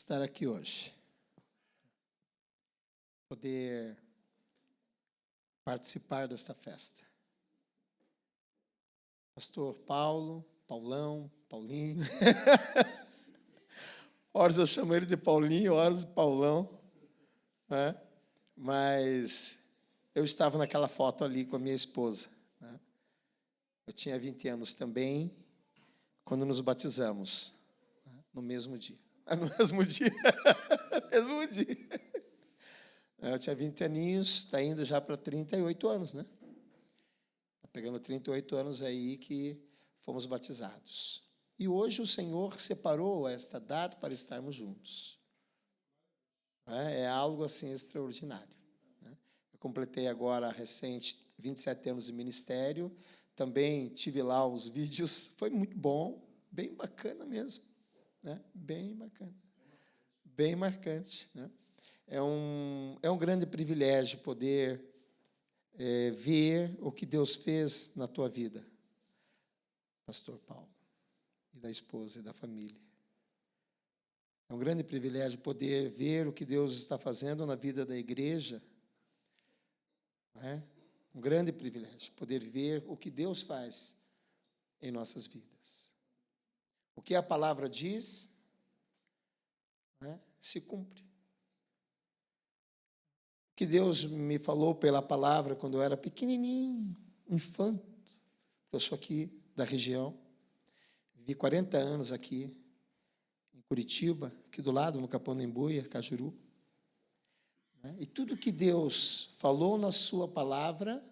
estar aqui hoje, poder participar desta festa. Pastor Paulo, Paulão, Paulinho. Horas eu chamo ele de Paulinho, horas de Paulão, né? Mas eu estava naquela foto ali com a minha esposa, né? Eu tinha 20 anos também, quando nos batizamos, né? No mesmo dia. No mesmo dia. Mesmo dia. Eu tinha 20 aninhos, está indo já para 38 anos, né? Está pegando 38 anos aí que fomos batizados. E hoje o Senhor separou esta data para estarmos juntos. É algo assim extraordinário. Eu completei agora, recente, 27 anos de ministério. Também tive lá os vídeos. Foi muito bom, bem bacana mesmo. Né? Bem bacana. Bem marcante. Né? É um grande privilégio poder ver o que Deus fez na tua vida, Pastor Paulo, e da esposa e da família. É um grande privilégio poder ver o que Deus está fazendo na vida da igreja. Né? Um grande privilégio poder ver o que Deus faz em nossas vidas. O que a palavra diz, né, se cumpre. O que Deus me falou pela palavra quando eu era pequenininho, infante, eu sou aqui da região, vivi 40 anos aqui, em Curitiba, aqui do lado, no Caponembuia, Cajuru. Né? E tudo que Deus falou na sua palavra,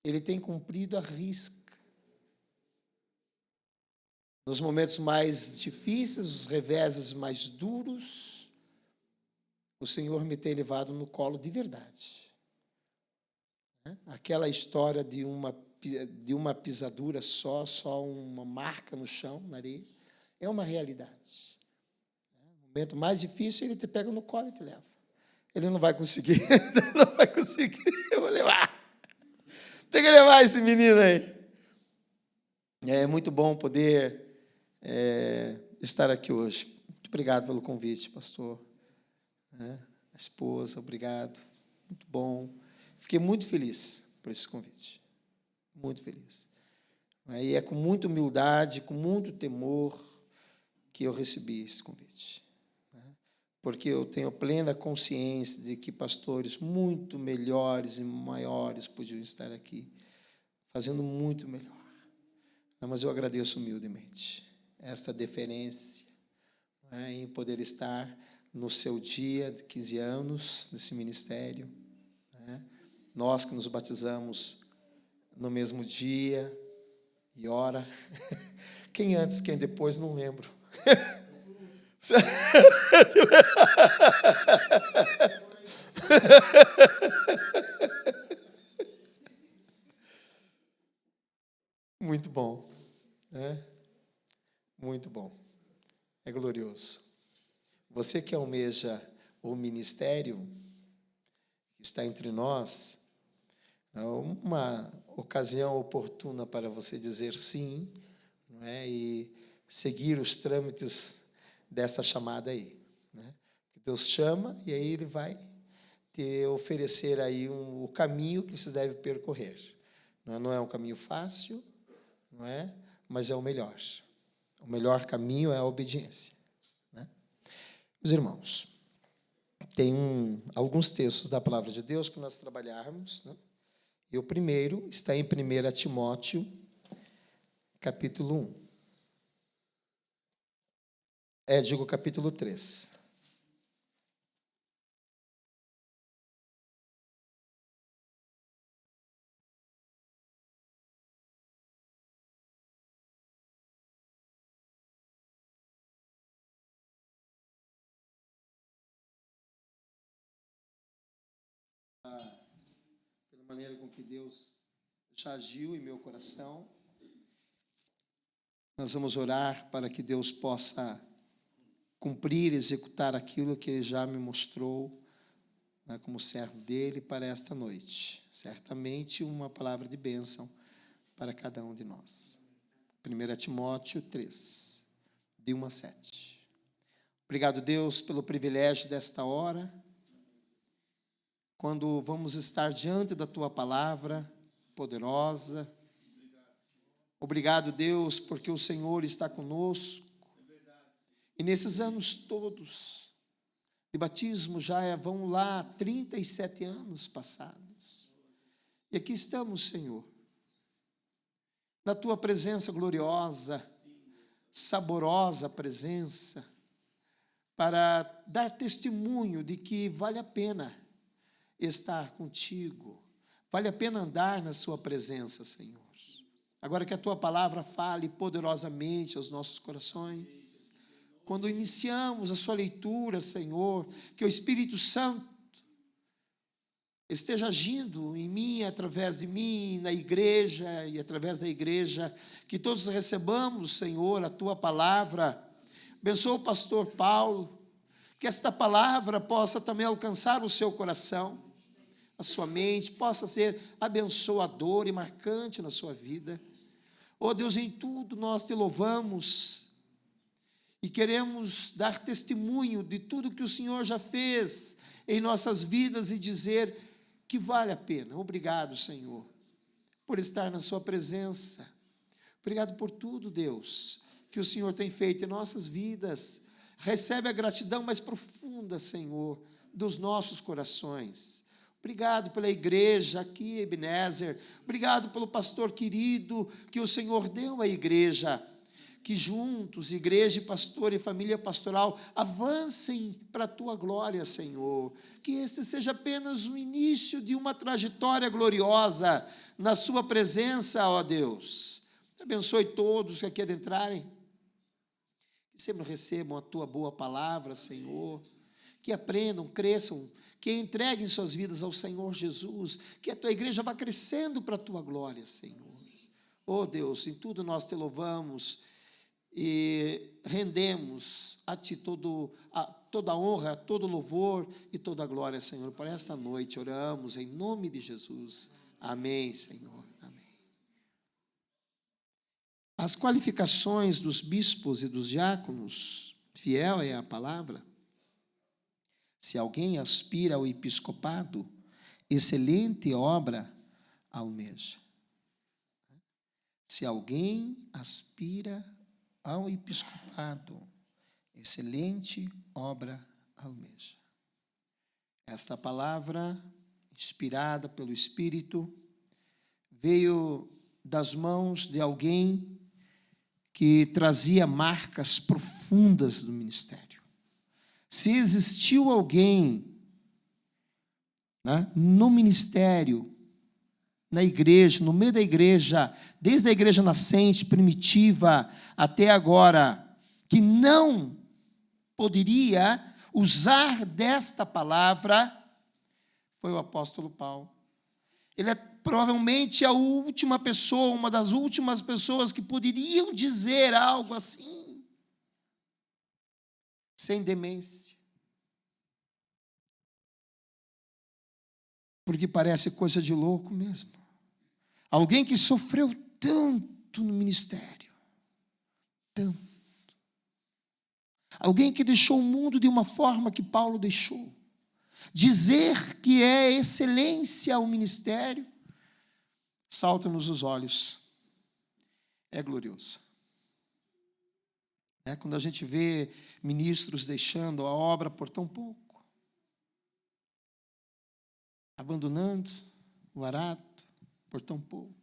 Ele tem cumprido à risca. Nos momentos mais difíceis, os reveses mais duros, o Senhor me tem levado no colo de verdade. Aquela história de uma pisadura só uma marca no chão, na areia, é uma realidade. No momento mais difícil, Ele te pega no colo e te leva. Ele não vai conseguir, não vai conseguir, eu vou levar. Tem que levar esse menino aí. É muito bom poder estar aqui hoje. Muito obrigado pelo convite, pastor. A esposa, obrigado. Muito bom. Fiquei muito feliz por esse convite. Muito feliz. E é com muita humildade, com muito temor que eu recebi esse convite. Porque eu tenho plena consciência de que pastores muito melhores e maiores podiam estar aqui, fazendo muito melhor. Mas eu agradeço humildemente esta deferência, em poder estar no seu dia de 15 anos, nesse ministério. Nós que nos batizamos no mesmo dia e hora. Quem antes, quem depois, não lembro. Muito bom, né? Muito bom. É glorioso. Você que almeja o ministério que está entre nós, é uma ocasião oportuna para você dizer sim, não é? E seguir os trâmites dessa chamada aí. Né? Deus chama e aí Ele vai te oferecer aí o caminho que você deve percorrer. Não é um caminho fácil, não é? Mas é o melhor. O melhor caminho é a obediência. Né? Meus irmãos, tem alguns textos da Palavra de Deus para nós trabalharmos. Né? E o primeiro está em 1 Timóteo, capítulo 1. Capítulo 3. Pela maneira com que Deus já agiu em meu coração, nós vamos orar para que Deus possa cumprir, executar aquilo que Ele já me mostrou, né, como servo dEle para esta noite. Certamente uma palavra de bênção para cada um de nós. 1 Timóteo 3, de 1 a 7. Obrigado, Deus, pelo privilégio desta hora, quando vamos estar diante da Tua palavra poderosa. Obrigado, Deus, porque o Senhor está conosco. E nesses anos todos de batismo, vão lá 37 anos passados. E aqui estamos, Senhor, na Tua presença gloriosa, saborosa presença, para dar testemunho de que vale a pena estar contigo, vale a pena andar na Sua presença, Senhor. Agora que a Tua palavra fale poderosamente aos nossos corações, quando iniciamos a Sua leitura, Senhor, que o Espírito Santo esteja agindo em mim, através de mim, na igreja e através da igreja, que todos recebamos, Senhor, a Tua palavra. Abençoa o pastor Paulo, que esta palavra possa também alcançar o seu coração, a sua mente, possa ser abençoadora e marcante na sua vida. Oh Deus, em tudo nós Te louvamos e queremos dar testemunho de tudo que o Senhor já fez em nossas vidas e dizer que vale a pena. Obrigado, Senhor, por estar na Sua presença. Obrigado por tudo, Deus, que o Senhor tem feito em nossas vidas. Recebe a gratidão mais profunda, Senhor, dos nossos corações. Obrigado pela igreja aqui, Ebenezer. Obrigado pelo pastor querido que o Senhor deu à igreja. Que juntos, igreja, pastor e família pastoral, avancem para a Tua glória, Senhor. Que esse seja apenas o início de uma trajetória gloriosa na Sua presença, ó Deus. Abençoe todos que aqui adentrarem. Que sempre recebam a Tua boa palavra, Senhor. Que aprendam, cresçam, que entreguem suas vidas ao Senhor Jesus. Que a Tua igreja vá crescendo para a Tua glória, Senhor. Oh Deus, em tudo nós Te louvamos e rendemos a Ti toda a honra, todo louvor e toda a glória, Senhor. Por esta noite oramos em nome de Jesus. Amém, Senhor. Amém. As qualificações dos bispos e dos diáconos, fiel é a palavra. Se alguém aspira ao episcopado, excelente obra almeja. Se alguém aspira ao episcopado, excelente obra almeja. Esta palavra, inspirada pelo Espírito, veio das mãos de alguém que trazia marcas profundas do ministério. Se existiu alguém, né, no ministério, na igreja, no meio da igreja, desde a igreja nascente, primitiva, até agora, que não poderia usar desta palavra, foi o apóstolo Paulo. Ele é provavelmente a última pessoa, uma das últimas pessoas que poderiam dizer algo assim, sem demência. Porque parece coisa de louco mesmo. Alguém que sofreu tanto no ministério, tanto. Alguém que deixou o mundo de uma forma que Paulo deixou. Dizer que é excelência ao ministério, salta-nos os olhos. É glorioso. Quando a gente vê ministros deixando a obra por tão pouco, abandonando o arado por tão pouco.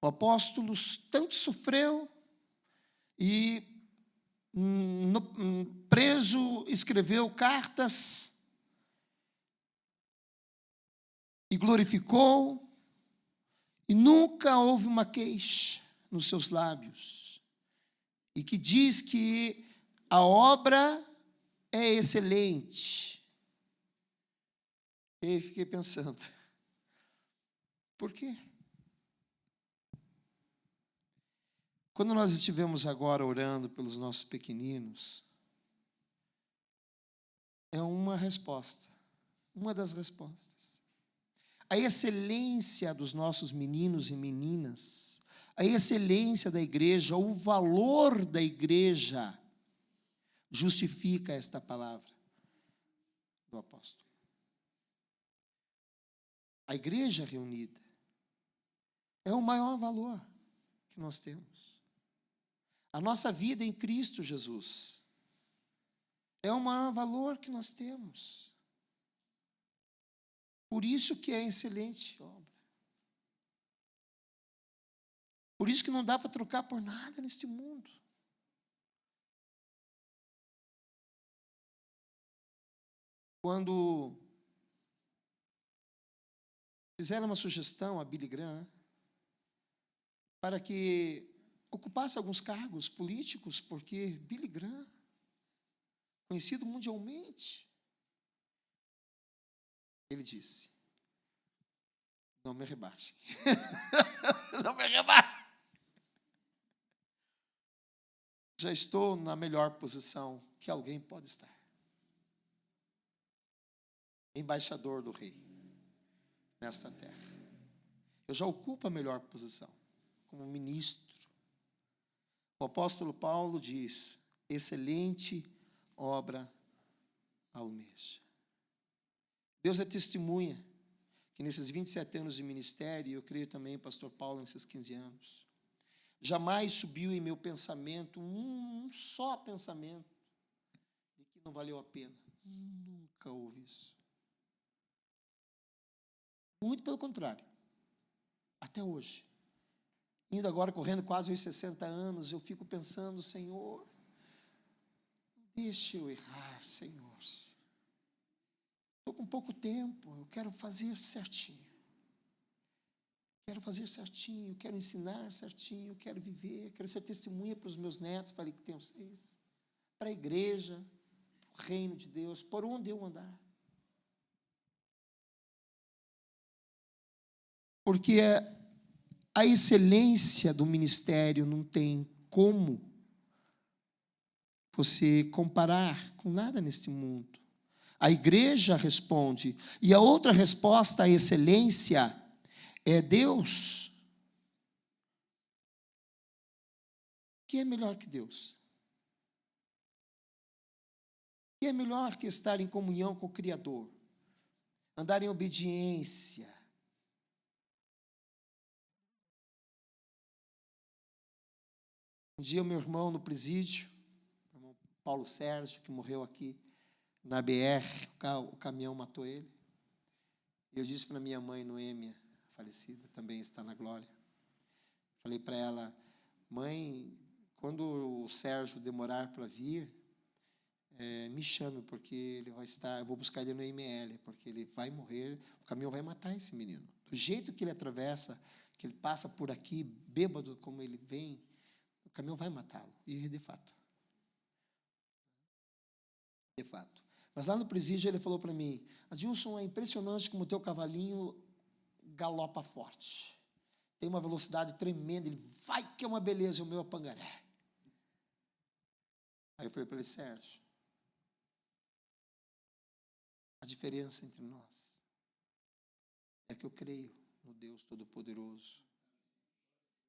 O apóstolo tanto sofreu e preso escreveu cartas e glorificou, e nunca houve uma queixa nos seus lábios, e que diz que a obra é excelente. E fiquei pensando, por quê? Quando nós estivemos agora orando pelos nossos pequeninos, é uma resposta, uma das respostas. A excelência dos nossos meninos e meninas, a excelência da igreja, o valor da igreja, justifica esta palavra do apóstolo. A igreja reunida é o maior valor que nós temos. A nossa vida em Cristo Jesus é o maior valor que nós temos. Por isso que é excelente obra. Por isso que não dá para trocar por nada neste mundo. Quando fizeram uma sugestão a Billy Graham para que ocupasse alguns cargos políticos, porque Billy Graham, conhecido mundialmente, ele disse: não me rebaixe. Não me rebaixe. Já estou na melhor posição que alguém pode estar. Embaixador do rei nesta terra. Eu já ocupo a melhor posição como ministro. O apóstolo Paulo diz: excelente obra almeja. Deus é testemunha que nesses 27 anos de ministério, eu creio também o pastor Paulo nesses 15 anos, jamais subiu em meu pensamento um só pensamento de que não valeu a pena. Nunca houve isso. Muito pelo contrário. Até hoje. Indo agora, correndo quase os 60 anos, eu fico pensando: Senhor, deixa eu errar, Senhor. Estou com pouco tempo, eu quero fazer certinho. Quero fazer certinho, quero ensinar certinho, quero viver, quero ser testemunha para os meus netos, falei que tenho 6, para a igreja, para o reino de Deus, por onde eu andar. Porque a excelência do ministério não tem como você comparar com nada neste mundo. A igreja responde, e a outra resposta à excelência é Deus. Que é melhor que Deus? Que é melhor que estar em comunhão com o Criador? Andar em obediência. Um dia, o meu irmão no presídio, o irmão Paulo Sérgio, que morreu aqui na BR, o caminhão matou ele. E eu disse para minha mãe, Noêmia, falecida, também está na glória. Falei para ela: mãe, quando o Sérgio demorar para vir, me chame, porque ele vai estar, eu vou buscar ele no IML, porque ele vai morrer, o caminhão vai matar esse menino. Do jeito que ele atravessa, que ele passa por aqui, bêbado como ele vem, o caminhão vai matá-lo. E de fato. De fato. Mas lá no presídio ele falou para mim: Adilson, é impressionante como o teu cavalinho galopa forte. Tem uma velocidade tremenda, ele vai que é uma beleza, o meu é pangaré. Aí eu falei para ele: Sérgio, a diferença entre nós é que eu creio no Deus Todo-Poderoso.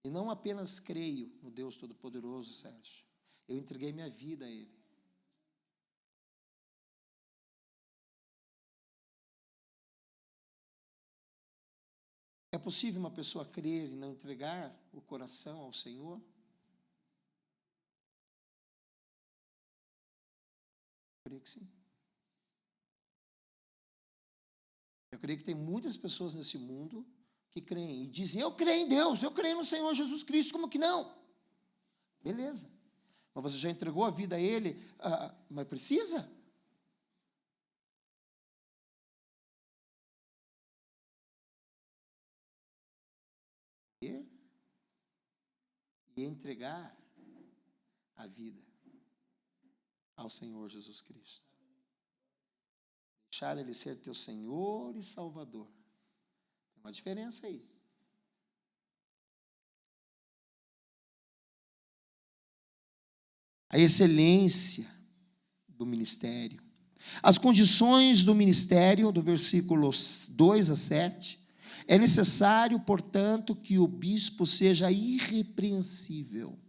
E não apenas creio no Deus Todo-Poderoso, Sérgio, eu entreguei minha vida a Ele. É possível uma pessoa crer e não entregar o coração ao Senhor? Eu creio que sim. Eu creio que tem muitas pessoas nesse mundo que creem e dizem: eu creio em Deus, eu creio no Senhor Jesus Cristo, como que não? Beleza. Mas você já entregou a vida a Ele, mas precisa? E entregar a vida ao Senhor Jesus Cristo. Deixar Ele ser teu Senhor e Salvador. Tem uma diferença aí. A excelência do ministério. As condições do ministério, do versículo 2 a 7, é necessário, portanto, que o bispo seja irrepreensível.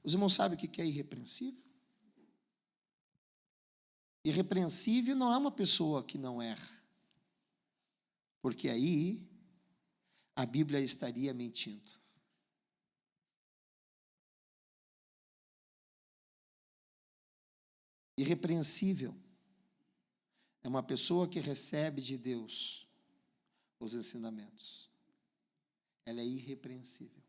Os irmãos sabem o que é irrepreensível? Irrepreensível não é uma pessoa que não erra, porque aí a Bíblia estaria mentindo. Irrepreensível é uma pessoa que recebe de Deus os ensinamentos. Ela é irrepreensível.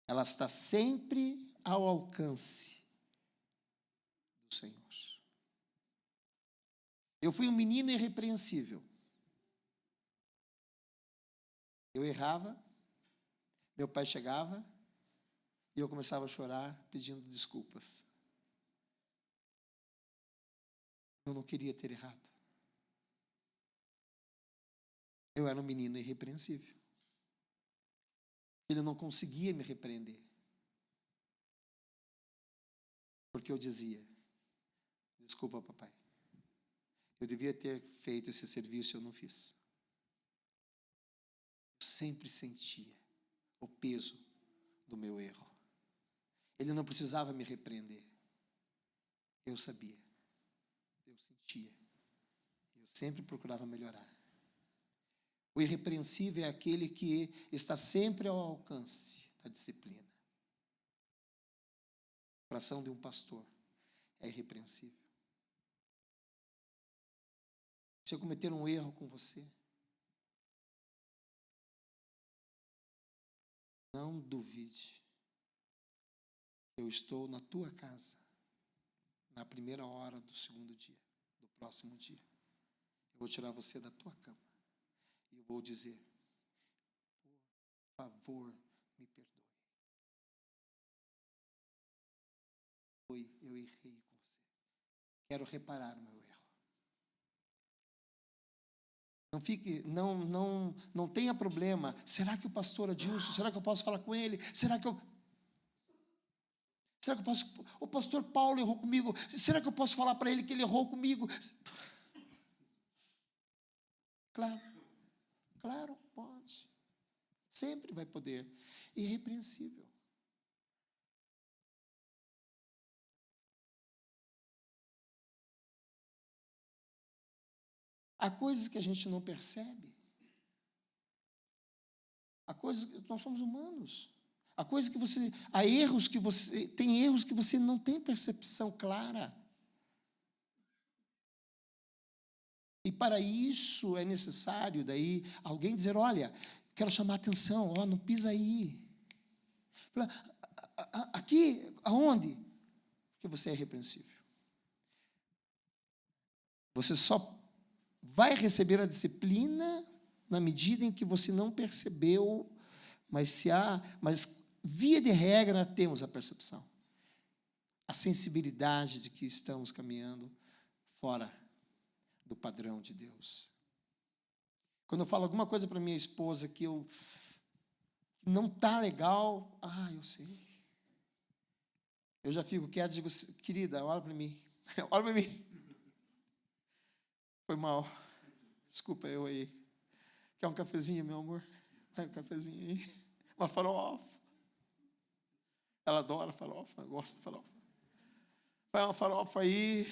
Ela está sempre ao alcance do Senhor. Eu fui um menino irrepreensível. Eu errava, meu pai chegava e eu começava a chorar pedindo desculpas. Eu não queria ter errado. Eu era um menino irrepreensível. Ele não conseguia me repreender. Porque eu dizia: desculpa, papai. Eu devia ter feito esse serviço e eu não fiz. Eu sempre sentia o peso do meu erro. Ele não precisava me repreender. Eu sabia. Eu sentia. Eu sempre procurava melhorar. O irrepreensível é aquele que está sempre ao alcance da disciplina. O coração de um pastor é irrepreensível. Se eu cometer um erro com você, não duvide. Eu estou na tua casa, na primeira hora do segundo dia, do próximo dia. Eu vou tirar você da tua cama. E eu vou dizer: por favor, me perdoe. Eu errei com você. Quero reparar o meu erro. Não tenha problema. Será que o pastor Adilson, será que eu posso falar com ele? Será que eu posso? O pastor Paulo errou comigo. Será que eu posso falar para ele que ele errou comigo? Claro, pode. Sempre vai poder. Irrepreensível. Há coisas que a gente não percebe. Nós somos humanos. Há erros que você não tem percepção clara. E para isso é necessário daí alguém dizer: olha, quero chamar a atenção, não pisa aí. Aqui, aonde? Porque você é irrepreensível. Você só vai receber a disciplina na medida em que você não percebeu, mas via de regra temos a percepção, a sensibilidade de que estamos caminhando fora do padrão de Deus. Quando eu falo alguma coisa para minha esposa que não está legal, eu sei. Eu já fico quieto e digo: querida, olha para mim. Olha para mim. Foi mal. Desculpa eu aí. Quer um cafezinho, meu amor? Vai um cafezinho aí. Uma farofa. Ela adora farofa, gosta de farofa. Vai uma farofa aí.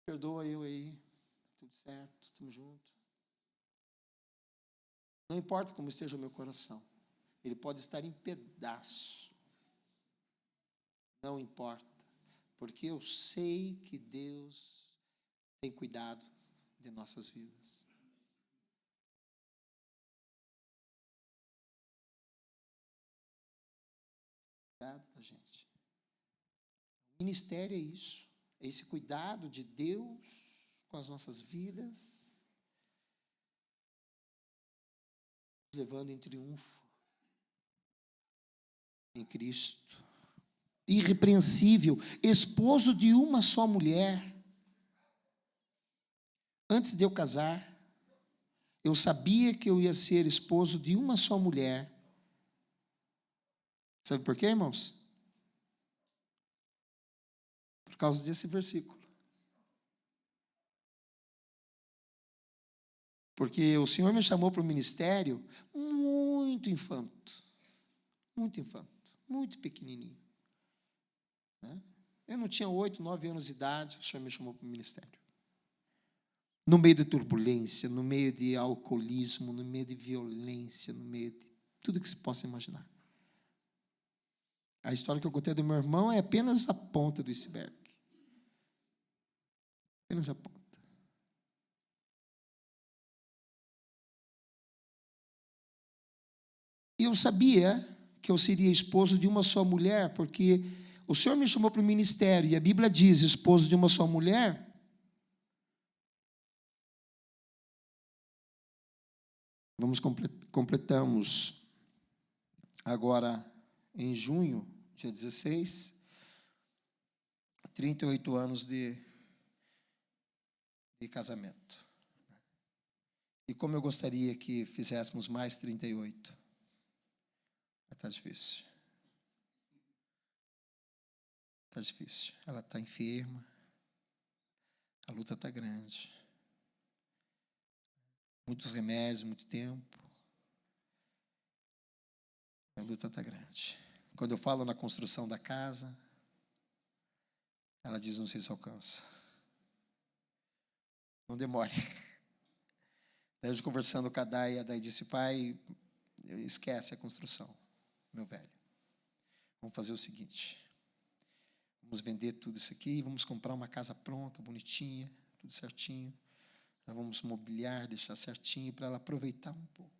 Perdoa eu aí. Tudo certo, estamos juntos. Não importa como esteja o meu coração. Ele pode estar em pedaço. Não importa. Porque eu sei que Deus tem cuidado de nossas vidas. Cuidado da gente. O ministério é isso. É esse cuidado de Deus com as nossas vidas, levando em triunfo em Cristo. Irrepreensível, esposo de uma só mulher. Antes de eu casar, eu sabia que eu ia ser esposo de uma só mulher. Sabe por quê, irmãos? Por causa desse versículo. Porque o Senhor me chamou para o ministério muito infanto. muito infanto, muito pequenininho. Né? Eu não tinha 8, 9 anos de idade, o Senhor me chamou para o ministério. No meio de turbulência, no meio de alcoolismo, no meio de violência, no meio de tudo que se possa imaginar. A história que eu contei do meu irmão é apenas a ponta do iceberg. Apenas a ponta. Eu sabia que eu seria esposo de uma só mulher, porque o Senhor me chamou para o ministério, e a Bíblia diz, esposo de uma só mulher. Completamos agora em junho, dia 16, 38 anos de casamento. E como eu gostaria que fizéssemos mais 38. Mas está difícil. Está difícil. Ela está enferma. A luta está grande. Muitos remédios, muito tempo. A luta está grande. Quando eu falo na construção da casa, ela diz, não sei se alcança. Não demore. Daí eu conversando com a Day disse, pai, esquece a construção, meu velho. Vamos fazer o seguinte, vamos vender tudo isso aqui, vamos comprar uma casa pronta, bonitinha, tudo certinho. Nós vamos mobiliar, deixar certinho para ela aproveitar um pouco.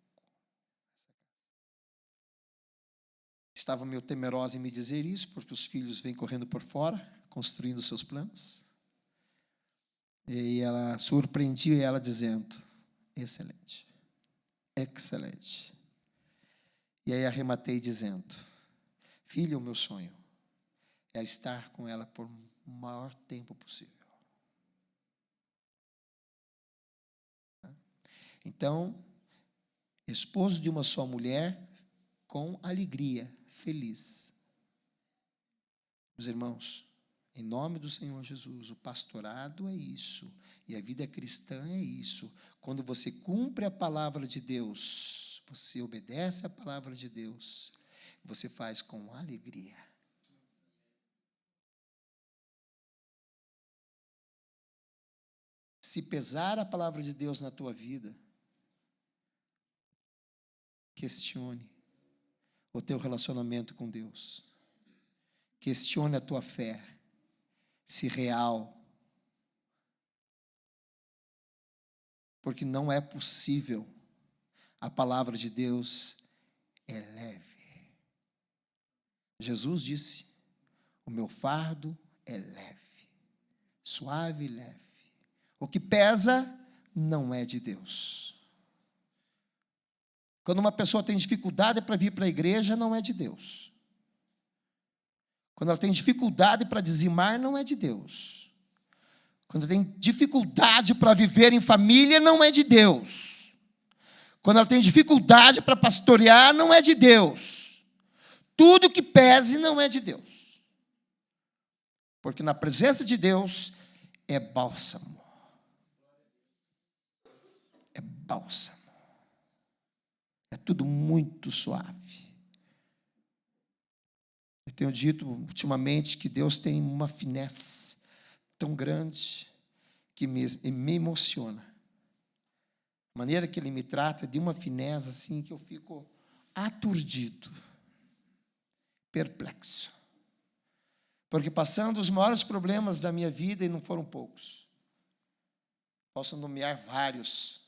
Estava meio temerosa em me dizer isso, porque os filhos vêm correndo por fora, construindo seus planos. E ela surpreendia ela dizendo, excelente, excelente. E aí arrematei dizendo, filha, o meu sonho é estar com ela por o maior tempo possível. Então, esposo de uma só mulher, com alegria, feliz. Meus irmãos, em nome do Senhor Jesus, o pastorado é isso, e a vida cristã é isso. Quando você cumpre a palavra de Deus, você obedece a palavra de Deus, você faz com alegria. Se pesar a palavra de Deus na tua vida, questione o teu relacionamento com Deus. Questione a tua fé, se real. Porque não é possível. A palavra de Deus é leve. Jesus disse, o meu fardo é leve, suave e leve. O que pesa não é de Deus. Quando uma pessoa tem dificuldade para vir para a igreja, não é de Deus. Quando ela tem dificuldade para dizimar, não é de Deus. Quando ela tem dificuldade para viver em família, não é de Deus. Quando ela tem dificuldade para pastorear, não é de Deus. Tudo que pese não é de Deus. Porque na presença de Deus é bálsamo. É bálsamo. É tudo muito suave. Eu tenho dito ultimamente que Deus tem uma finesse tão grande que me emociona. A maneira que Ele me trata é de uma finesse assim que eu fico aturdido, perplexo. Porque passando os maiores problemas da minha vida, e não foram poucos, posso nomear vários.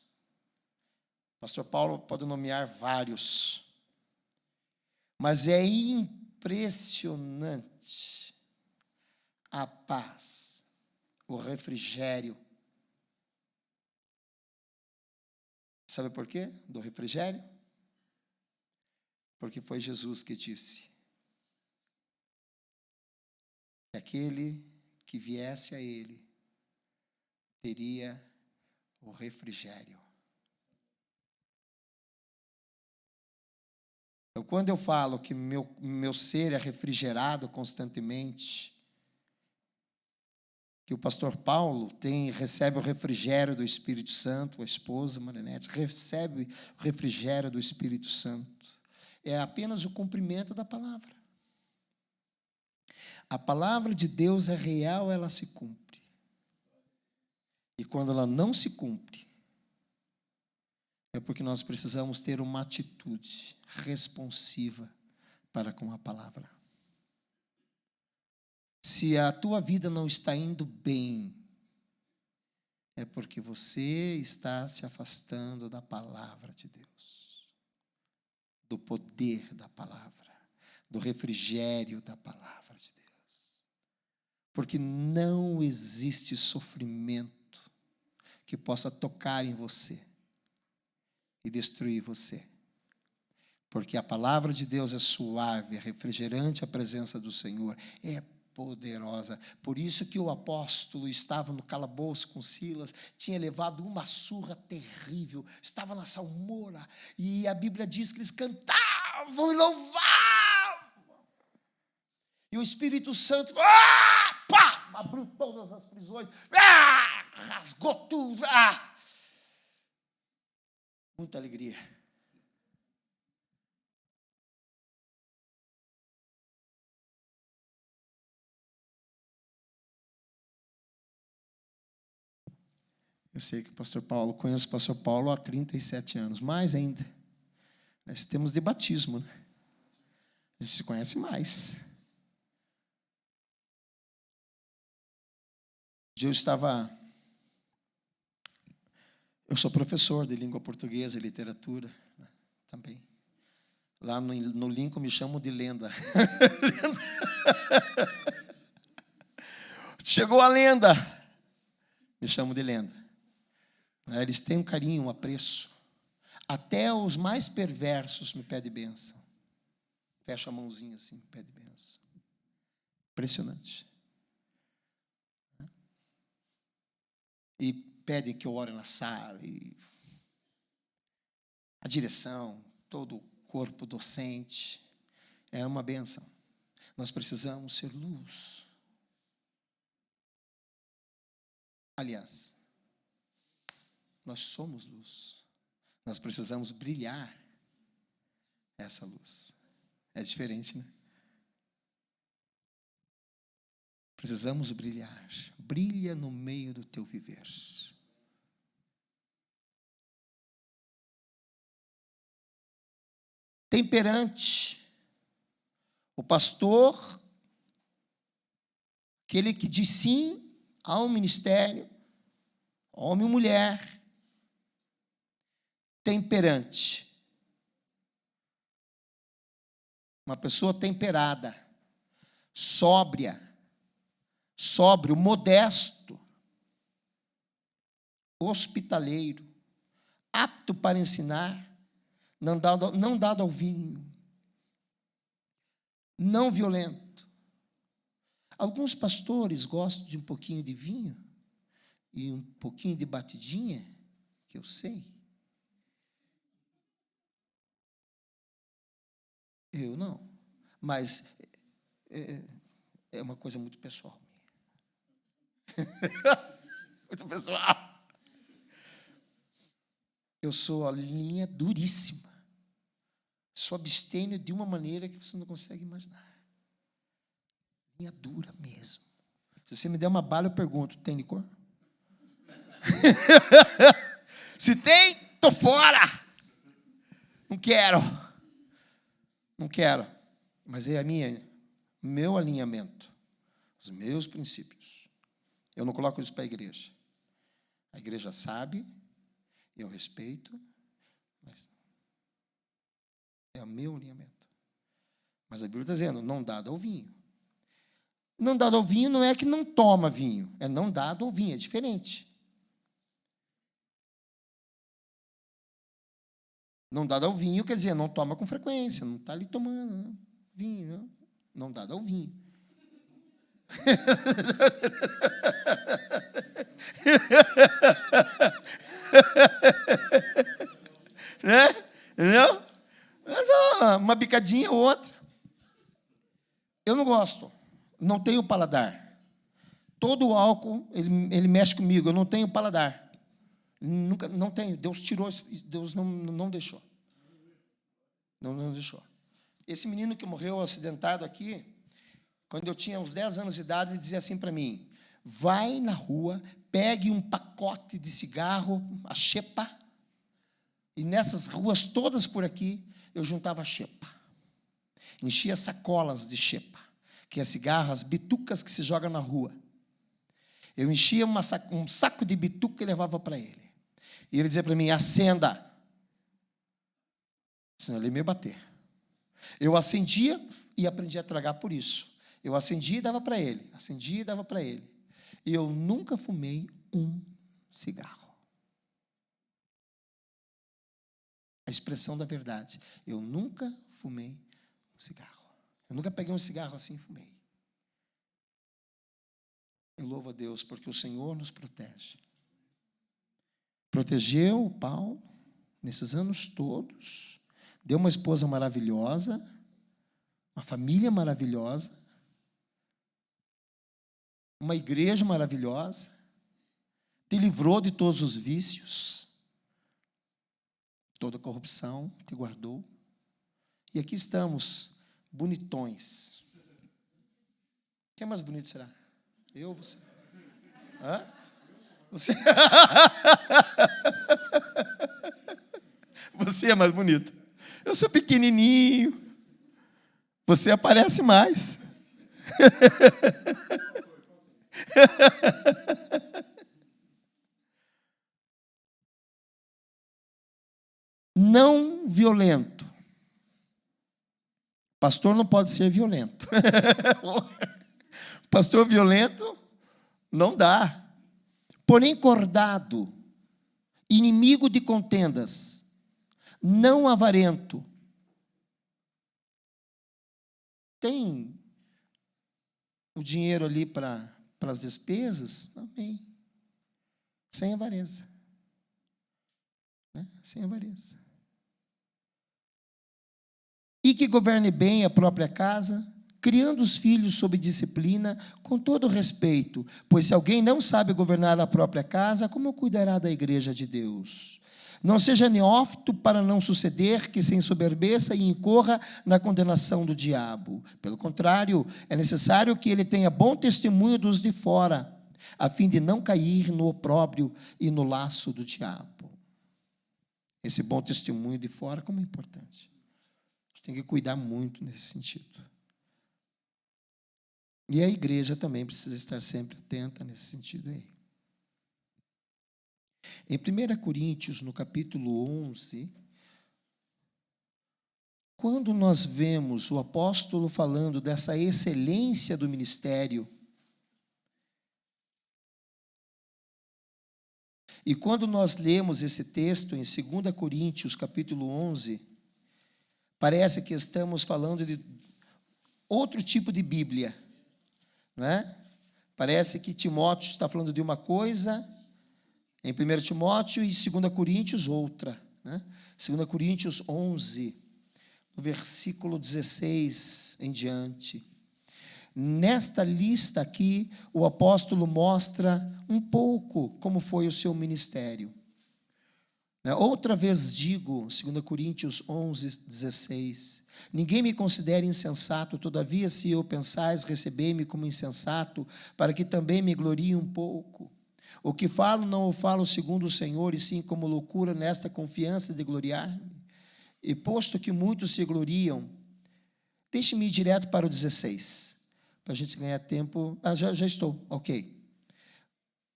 Pastor Paulo pode nomear vários. Mas é impressionante a paz, o refrigério. Sabe por quê do refrigério? Porque foi Jesus que disse que aquele que viesse a Ele teria o refrigério. Então, quando eu falo que meu ser é refrigerado constantemente, que o pastor Paulo recebe o refrigério do Espírito Santo, a esposa Marinete recebe o refrigério do Espírito Santo. é apenas o cumprimento da palavra. A palavra de Deus é real, ela se cumpre. E quando ela não se cumpre, é porque nós precisamos ter uma atitude responsiva para com a palavra. Se a tua vida não está indo bem, é porque você está se afastando da palavra de Deus, do poder da palavra, do refrigério da palavra de Deus. Porque não existe sofrimento que possa tocar em você e destruir você. Porque a palavra de Deus é suave, é refrigerante a presença do Senhor, é poderosa. Por isso que o apóstolo estava no calabouço com Silas, tinha levado uma surra terrível, estava na salmoura, e a Bíblia diz que eles cantavam e louvavam. E o Espírito Santo abriu todas as prisões, rasgou tudo. Muita alegria. Eu sei que o pastor Paulo, conheço o pastor Paulo há 37 anos, mais ainda. Nós temos de batismo, né? A gente se conhece mais. Eu sou professor de língua portuguesa e literatura, né, também. Lá no Lincoln me chamam de lenda. Chegou a lenda. Me chamam de lenda. Eles têm um carinho, um apreço. Até os mais perversos me pedem bênção. Fecha a mãozinha assim, me pede bênção. Impressionante. E pedem que eu ore na sala. E a direção, todo o corpo docente. É uma bênção. Nós precisamos ser luz. Aliás, nós somos luz. Nós precisamos brilhar essa luz. É diferente, né? Precisamos brilhar. Brilha no meio do teu viver. Temperante. O pastor, aquele que diz sim ao ministério, homem ou mulher, temperante. Uma pessoa temperada, sóbrio, modesto, hospitaleiro, apto para ensinar, não dado ao vinho, não violento. Alguns pastores gostam de um pouquinho de vinho e um pouquinho de batidinha, que eu sei. Eu não, mas é uma coisa muito pessoal. Muito pessoal. Eu sou a linha duríssima. Sou abstêmio de uma maneira que você não consegue imaginar. Linha dura mesmo. Se você me der uma bala, eu pergunto, tem licor? Se tem, tô fora. Não quero. Mas é meu alinhamento, os meus princípios. Eu não coloco isso para a igreja. A igreja sabe, eu respeito, mas é o meu alinhamento. Mas a Bíblia está dizendo, não dado ao vinho. Não dado ao vinho não é que não toma vinho, é não dado ao vinho, é diferente. Não dado ao vinho quer dizer, não toma com frequência, não está ali tomando vinho, não dado ao vinho. Né? Entendeu? Mas uma bicadinha ou outra. Eu não gosto, não tenho paladar. Todo o álcool, ele mexe comigo, eu não tenho paladar. Nunca, não tenho. Deus tirou, Deus não deixou. Não deixou. Esse menino que morreu acidentado aqui, quando eu tinha uns 10 anos de idade, ele dizia assim para mim: vai na rua, pegue um pacote de cigarro, a xepa, e nessas ruas todas por aqui, eu juntava xepa. Enchia sacolas de xepa, que é cigarro, as bitucas que se jogam na rua. Eu enchia um saco de bituca e levava para ele. E ele dizia para mim: acenda, senão ele ia me bater. Eu acendia e aprendi a tragar por isso. Eu acendia e dava para ele, acendia e dava para ele. E eu nunca fumei um cigarro. A expressão da verdade. Eu nunca fumei um cigarro. Eu nunca peguei um cigarro assim e fumei. Eu louvo a Deus porque o Senhor nos protege. Protegeu o Paulo nesses anos todos. Deu uma esposa maravilhosa, uma família maravilhosa, uma igreja maravilhosa, te livrou de todos os vícios, toda a corrupção, te guardou. E aqui estamos, bonitões. Quem é mais bonito será? Eu ou você? Hã? Você? Você é mais bonito. Eu sou pequenininho. Você aparece mais. Não violento. Pastor não pode ser violento. Pastor violento não dá. Porém, cordado, inimigo de contendas, não avarento. Tem o dinheiro ali para as despesas? Amém. Sem avareza. Né? Sem avareza. E que governe bem a própria casa, criando os filhos sob disciplina, com todo respeito, pois se alguém não sabe governar a própria casa, como cuidará da igreja de Deus? Não seja neófito para não suceder que se ensoberbeça e incorra na condenação do diabo. Pelo contrário, é necessário que ele tenha bom testemunho dos de fora, a fim de não cair no opróbrio e no laço do diabo. Esse bom testemunho de fora, como é importante. A gente tem que cuidar muito nesse sentido. E a igreja também precisa estar sempre atenta nesse sentido aí. Em 1 Coríntios, no capítulo 11, quando nós vemos o apóstolo falando dessa excelência do ministério, e quando nós lemos esse texto em 2 Coríntios, capítulo 11, parece que estamos falando de outro tipo de Bíblia, não é? Parece que Timóteo está falando de uma coisa, em 1 Timóteo, e 2 Coríntios outra. Né? 2 Coríntios 11, no versículo 16 em diante. Nesta lista aqui, o apóstolo mostra um pouco como foi o seu ministério. Outra vez digo, 2 Coríntios 11, 16, ninguém me considere insensato, todavia, se eu pensais, recebei-me como insensato, para que também me glorie um pouco. O que falo, não o falo segundo o Senhor, e sim como loucura nesta confiança de gloriar-me. E posto que muitos se gloriam, deixe-me ir direto para o 16, para a gente ganhar tempo. Já estou, ok.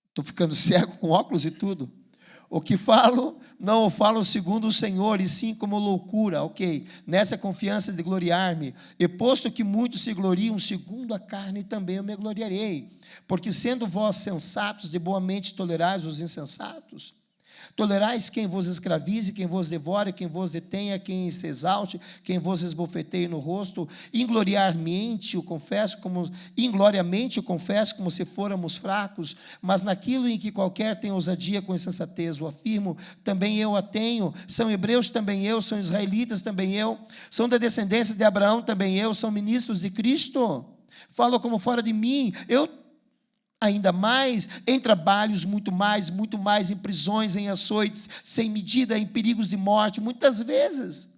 Estou ficando cego com óculos e tudo. O que falo, não o falo segundo o Senhor, e sim como loucura, ok. Nessa confiança de gloriar-me, e posto que muitos se gloriam segundo a carne, também eu me gloriarei. Porque sendo vós sensatos, de boa mente tolerais os insensatos, tolerais quem vos escravize, quem vos devore, quem vos detenha, quem se exalte, quem vos esbofeteie no rosto, ingloriamente o confesso como se fôramos fracos, mas naquilo em que qualquer tem ousadia com insensatez, o afirmo, também eu a tenho. São hebreus, também eu, são israelitas, também eu, são da descendência de Abraão, também eu, são ministros de Cristo. Falo como fora de mim, eu ainda mais, em trabalhos, muito mais, em prisões, em açoites, sem medida, em perigos de morte, muitas vezes.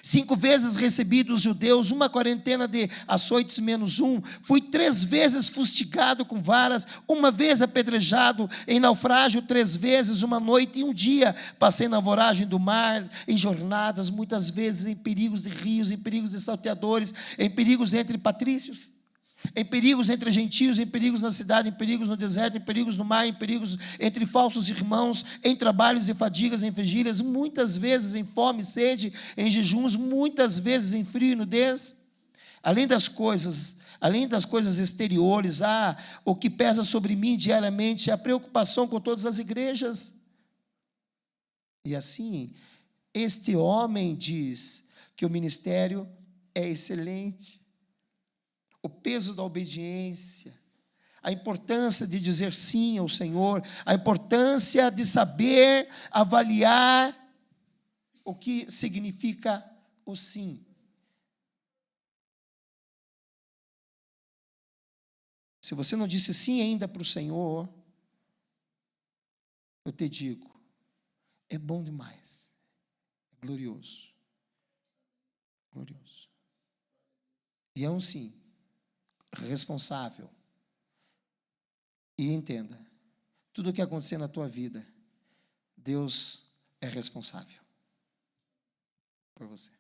5 vezes recebi dos judeus 1 quarentena de açoites menos 1. Fui 3 vezes fustigado com varas, 1 vez apedrejado, em naufrágio 3 vezes, 1 noite e 1 dia. Passei na voragem do mar, em jornadas, muitas vezes em perigos de rios, em perigos de salteadores, em perigos entre patrícios, em perigos entre gentios, em perigos na cidade, em perigos no deserto, em perigos no mar, em perigos entre falsos irmãos, em trabalhos e fadigas, em vigílias, muitas vezes em fome e sede, em jejuns, muitas vezes em frio e nudez. Além das coisas exteriores, o que pesa sobre mim diariamente é a preocupação com todas as igrejas. E assim, este homem diz que o ministério é excelente. O peso da obediência, a importância de dizer sim ao Senhor, a importância de saber avaliar o que significa o sim. Se você não disse sim ainda para o Senhor, eu te digo, é bom demais, é glorioso, glorioso. E é um sim responsável. E entenda, tudo o que acontecer na tua vida, Deus é responsável por você.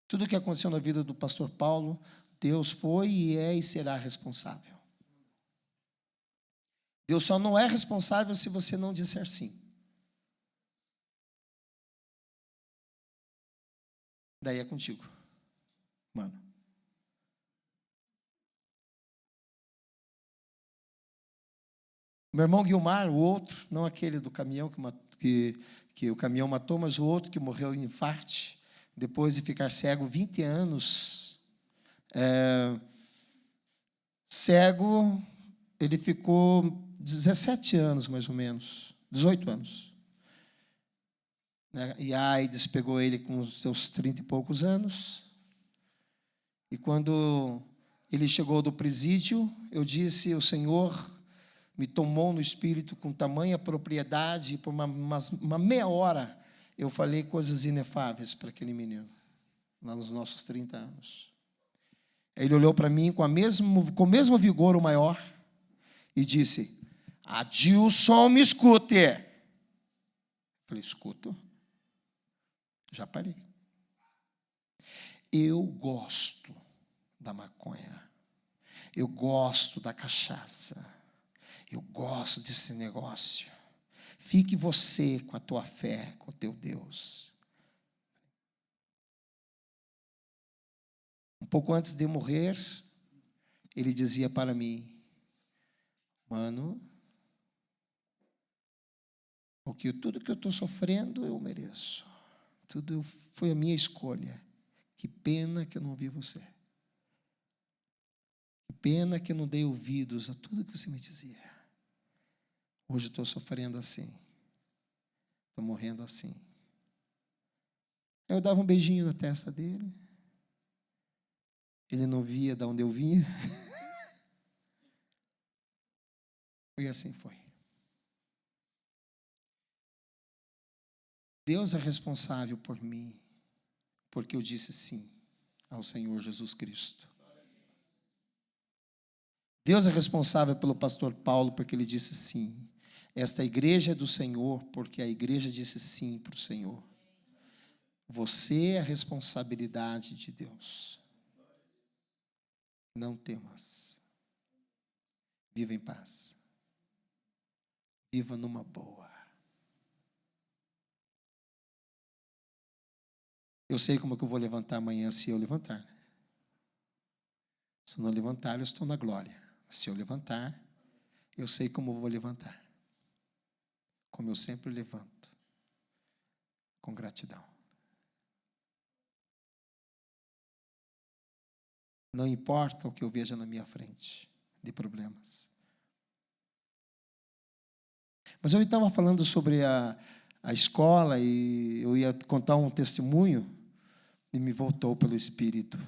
Tudo o que aconteceu na vida do pastor Paulo, Deus foi e é e será responsável. Deus só não é responsável se você não disser sim. Daí é contigo, mano. Meu irmão Guilmar, o outro, não aquele do caminhão que o caminhão matou, mas o outro que morreu em infarte, depois de ficar cego 20 anos. Cego, ele ficou 17 anos, mais ou menos, 18 anos. E a AIDS pegou ele com os seus 30 e poucos anos. E quando ele chegou do presídio, eu disse, o Senhor me tomou no espírito com tamanha propriedade, e por uma meia hora eu falei coisas inefáveis para aquele menino, lá nos nossos 30 anos. Ele olhou para mim com o mesmo vigor, o maior, e disse, Adilson, me escute. Eu falei, escuto. Já parei. Eu gosto da maconha. Eu gosto da cachaça. Eu gosto desse negócio. Fique você com a tua fé, com o teu Deus. Um pouco antes de eu morrer, ele dizia para mim, mano, tudo que eu estou sofrendo, eu mereço. Tudo foi a minha escolha. Que pena que eu não vi você. Que pena que eu não dei ouvidos a tudo que você me dizia. Hoje eu estou sofrendo assim. Estou morrendo assim. Eu dava um beijinho na testa dele. Ele não via de onde eu vinha. E assim foi. Deus é responsável por mim, porque eu disse sim ao Senhor Jesus Cristo. Deus é responsável pelo pastor Paulo, porque ele disse sim. Esta igreja é do Senhor, porque a igreja disse sim para o Senhor. Você é a responsabilidade de Deus. Não temas. Viva em paz. Viva numa boa. Eu sei como é que eu vou levantar amanhã se eu levantar. Se eu não levantar, eu estou na glória. Se eu levantar, eu sei como eu vou levantar. Como eu sempre levanto. Com gratidão. Não importa o que eu veja na minha frente de problemas. Mas eu estava falando sobre a escola e eu ia contar um testemunho e me voltou pelo Espírito.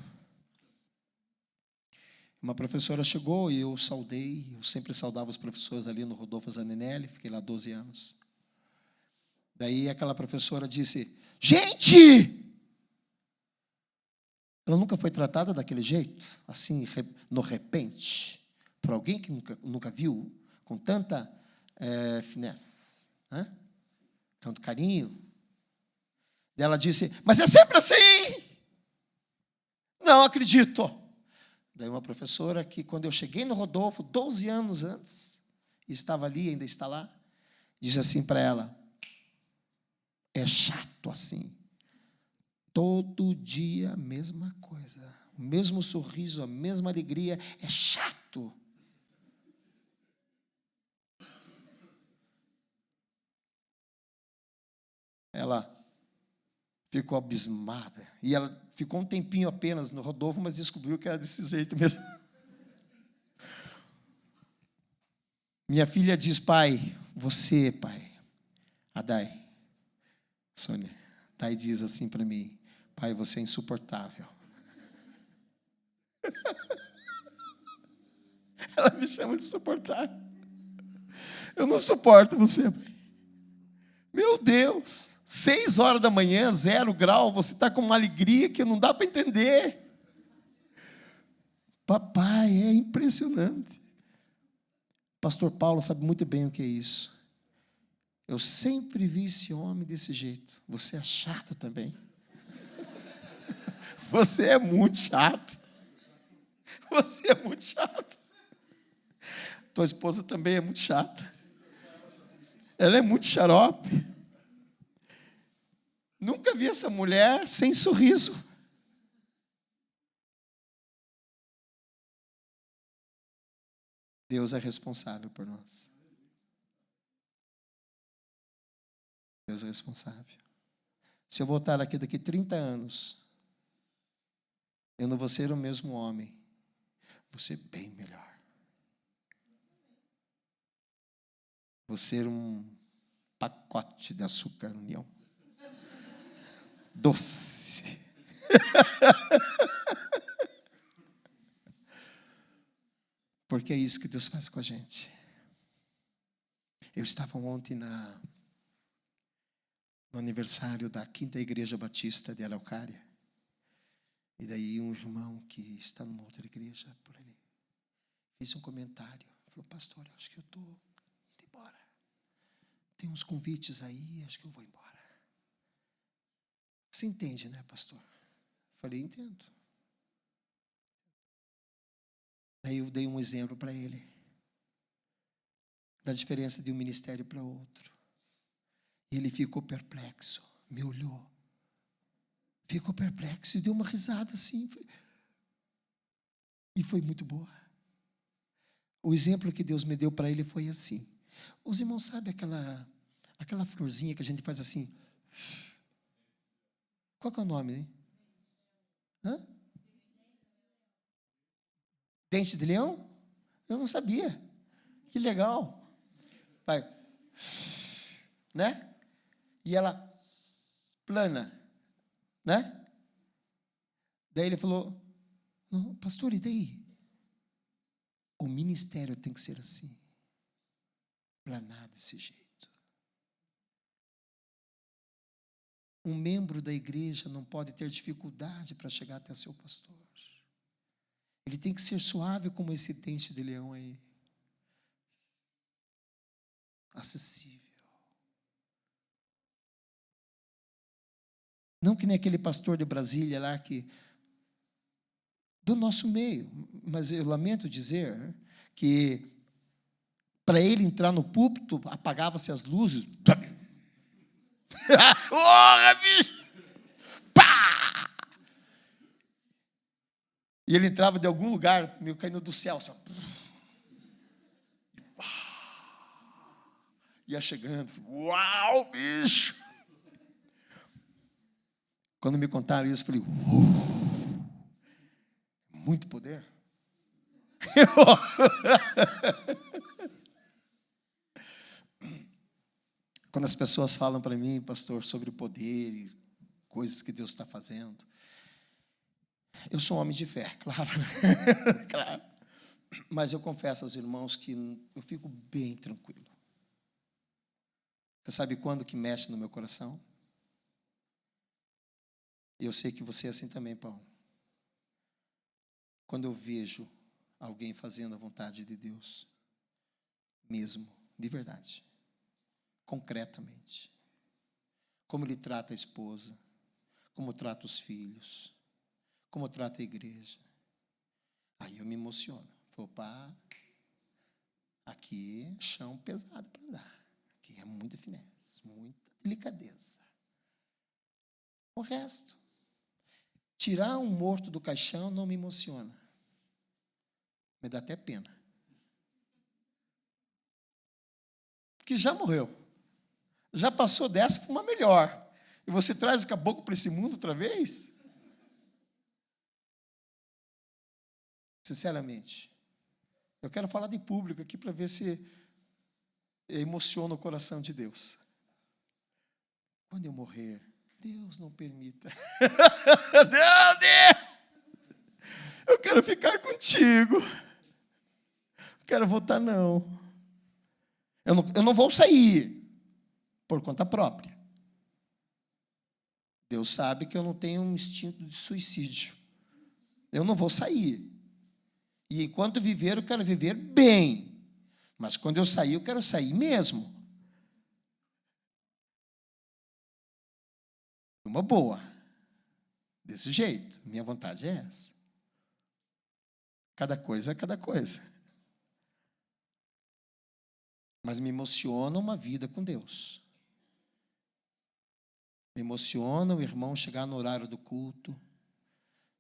Uma professora chegou e eu saudei, eu sempre saudava os professores ali no Rodolfo Zanninelli, fiquei lá 12 anos. Daí aquela professora disse, Gente! Ela nunca foi tratada daquele jeito, assim, no repente, por alguém que nunca viu, com tanta finesse, né? Tanto carinho. E ela disse, mas é sempre assim! Não acredito. Daí uma professora que, quando eu cheguei no Rodolfo, 12 anos antes, e estava ali, ainda está lá, disse assim para ela, é chato assim. Todo dia a mesma coisa. O mesmo sorriso, a mesma alegria. É chato. Ela ficou abismada. E ela ficou um tempinho apenas no Rodolfo, mas descobriu que era desse jeito mesmo. Minha filha diz, pai, você, pai. A Dai, Sônia, Dai diz assim para mim, pai, você é insuportável. Ela me chama de insuportável. Eu não suporto você, pai. Meu Deus, 6 horas da manhã, 0 grau, você está com uma alegria que não dá para entender. Papai, é impressionante. Pastor Paulo sabe muito bem o que é isso. Eu sempre vi esse homem desse jeito. Você é chato também. Você é muito chato. Você é muito chato. Tua esposa também é muito chata. Ela é muito xarope. Nunca vi essa mulher sem sorriso. Deus é responsável por nós. Deus é responsável. Se eu voltar aqui daqui 30 anos, eu não vou ser o mesmo homem. Vou ser bem melhor. Vou ser um pacote de açúcar união. Doce. Porque é isso que Deus faz com a gente. Eu estava ontem no aniversário da 5ª Igreja Batista de Araucária. E daí um irmão que está numa outra igreja por ali fez um comentário. Falou, pastor, eu acho que eu estou indo embora. Tem uns convites aí, acho que eu vou embora. Você entende, né, pastor? Falei, entendo. Aí eu dei um exemplo para ele, da diferença de um ministério para outro. E ele ficou perplexo, me olhou. Ficou perplexo e deu uma risada assim. E foi muito boa. O exemplo que Deus me deu para ele foi assim. Os irmãos sabem aquela florzinha que a gente faz assim? Qual que é o nome, hein? Hã? Dente de leão? Eu não sabia. Que legal. Vai. Né? E ela plana. Né? Daí ele falou, não, pastor, e daí? O ministério tem que ser assim. Planar desse jeito. Um membro da igreja não pode ter dificuldade para chegar até seu pastor. Ele tem que ser suave como esse dente de leão aí. Acessível. Não que nem aquele pastor de Brasília lá que do nosso meio, mas eu lamento dizer que para ele entrar no púlpito apagava-se as luzes. Porra, bicho! Pá! E ele entrava de algum lugar, meio caindo do céu, assim, ia chegando. Uau, bicho! Quando me contaram isso, eu falei, muito poder. Quando as pessoas falam para mim, pastor, sobre o poder e coisas que Deus está fazendo, eu sou um homem de fé, claro, claro. Mas eu confesso aos irmãos que eu fico bem tranquilo. Você sabe quando que mexe no meu coração? E eu sei que você é assim também, Paulo. Quando eu vejo alguém fazendo a vontade de Deus, mesmo, de verdade, concretamente, como ele trata a esposa, como trata os filhos, como trata a igreja, aí eu me emociono. Opa, aqui é chão pesado para andar. Aqui é muita finesse, muita delicadeza. O resto, tirar um morto do caixão não me emociona. Me dá até pena. Porque já morreu. Já passou dessa para uma melhor. E você traz o caboclo para esse mundo outra vez? Sinceramente. Eu quero falar de público aqui para ver se emociona o coração de Deus. Quando eu morrer, Deus não permita. Não, Deus! Eu quero ficar contigo. Não quero voltar, não. Eu não vou sair por conta própria. Deus sabe que eu não tenho um instinto de suicídio. Eu não vou sair. E enquanto viver, eu quero viver bem. Mas quando eu sair, eu quero sair mesmo. Uma boa. Desse jeito. Minha vontade é essa. Cada coisa é cada coisa. Mas me emociona uma vida com Deus. Me emociona o irmão chegar no horário do culto.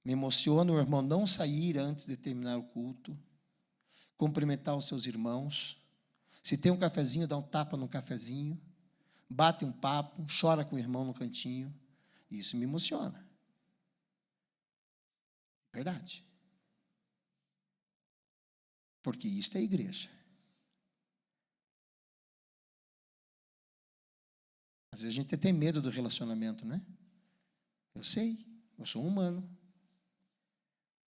Me emociona o irmão não sair antes de terminar o culto. Cumprimentar os seus irmãos. Se tem um cafezinho, dá um tapa no cafezinho. Bate um papo, chora com o irmão no cantinho. Isso me emociona. Verdade. Porque isto é igreja. Às vezes a gente tem medo do relacionamento, né? Eu sei, eu sou humano.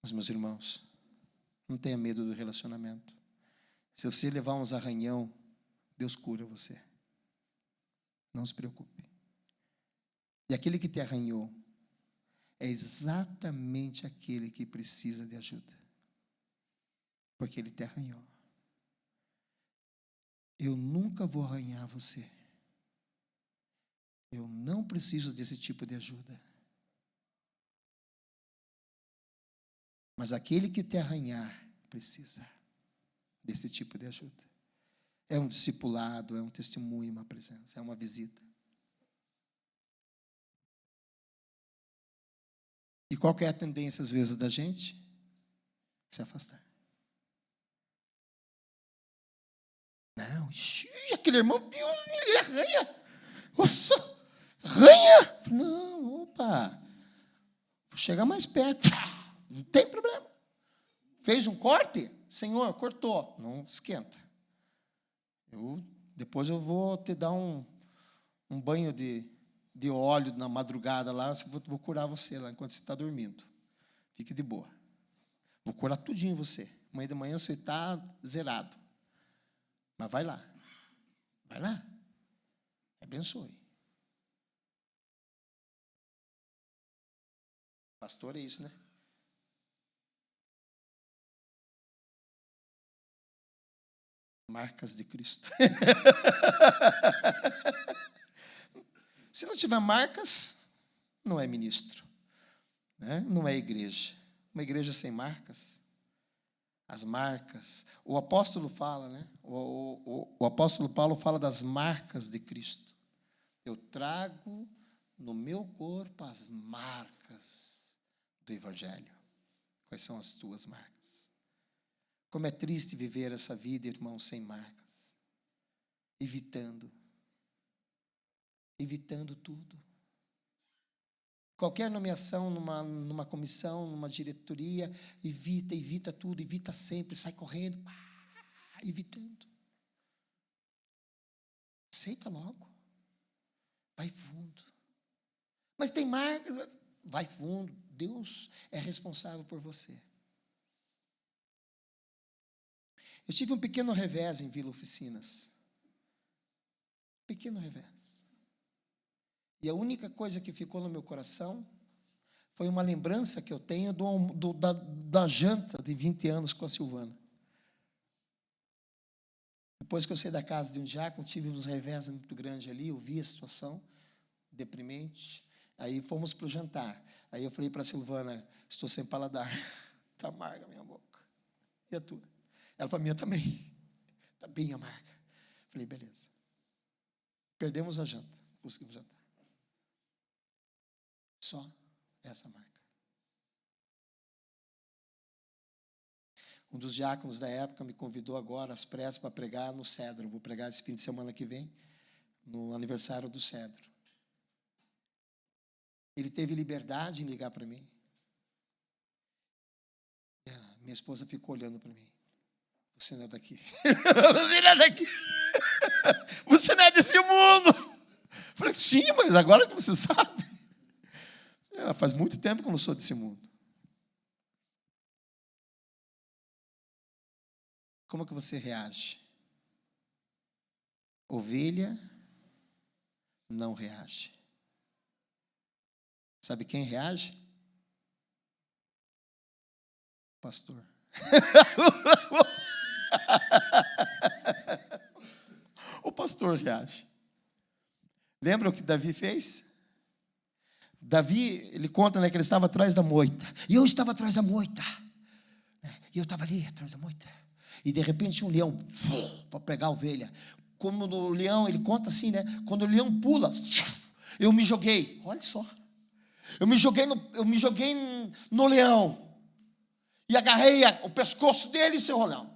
Mas, meus irmãos, não tenha medo do relacionamento. Se você levar uns arranhão, Deus cura você. Não se preocupe. E aquele que te arranhou é exatamente aquele que precisa de ajuda. Porque ele te arranhou. Eu nunca vou arranhar você. Eu não preciso desse tipo de ajuda. Mas aquele que te arranhar precisa desse tipo de ajuda. É um discipulado, é um testemunho, uma presença, é uma visita. E qual que é a tendência, às vezes, da gente? Se afastar. Não, aquele irmão, Deus, ele arranha. Nossa, arranha. Não, opa, vou chegar mais perto. Não tem problema. Fez um corte? Senhor, cortou. Não esquenta. Depois eu vou te dar um banho de óleo na madrugada lá, vou curar você lá enquanto você está dormindo. Fique de boa. Vou curar tudinho você. Amanhã de manhã você está zerado. Mas vai lá. Vai lá. Abençoe. Pastor é isso, né? Marcas de Cristo. Se não tiver marcas, não é ministro, né? Não é igreja. Uma igreja sem marcas. As marcas. O apóstolo fala, né? O apóstolo Paulo fala das marcas de Cristo. Eu trago no meu corpo as marcas do Evangelho. Quais são as tuas marcas? Como é triste viver essa vida, irmão, sem marcas. Evitando tudo. Qualquer nomeação numa comissão, numa diretoria, evita tudo, evita sempre, sai correndo, evitando. Aceita logo. Vai fundo. Mas tem marca, vai fundo. Deus é responsável por você. Eu tive um pequeno revés em Vila Oficinas. Pequeno revés. E a única coisa que ficou no meu coração foi uma lembrança que eu tenho da janta de 20 anos com a Silvana. Depois que eu saí da casa de um diácono, tive uns revés muito grandes ali, eu vi a situação, deprimente. Aí fomos para o jantar. Aí eu falei para a Silvana, estou sem paladar, está amarga a minha boca. E a tua? Ela falou, a minha também, está bem amarga. Falei, beleza. Perdemos a janta, conseguimos jantar. Só essa marca. Um dos diáconos da época me convidou agora, às pressas, para pregar no Cedro. Vou pregar esse fim de semana que vem, no aniversário do Cedro. Ele teve liberdade em ligar para mim. Minha esposa ficou olhando para mim. Você não é daqui. Você não é daqui. Você não é desse mundo. Falei, sim, mas agora que você sabe. Faz muito tempo que eu não sou desse mundo. Como que você reage? Ovelha não reage. Sabe quem reage? Pastor. O pastor reage. Lembra o que Davi fez? Davi, ele conta, que ele estava atrás da moita. E eu estava atrás da moita. E eu estava ali, atrás da moita. E de repente um leão, para pegar a ovelha. Como o leão, ele conta assim, quando o leão pula, eu me joguei. Olha só. Eu me joguei no leão. E agarrei o pescoço dele e se enrolamos.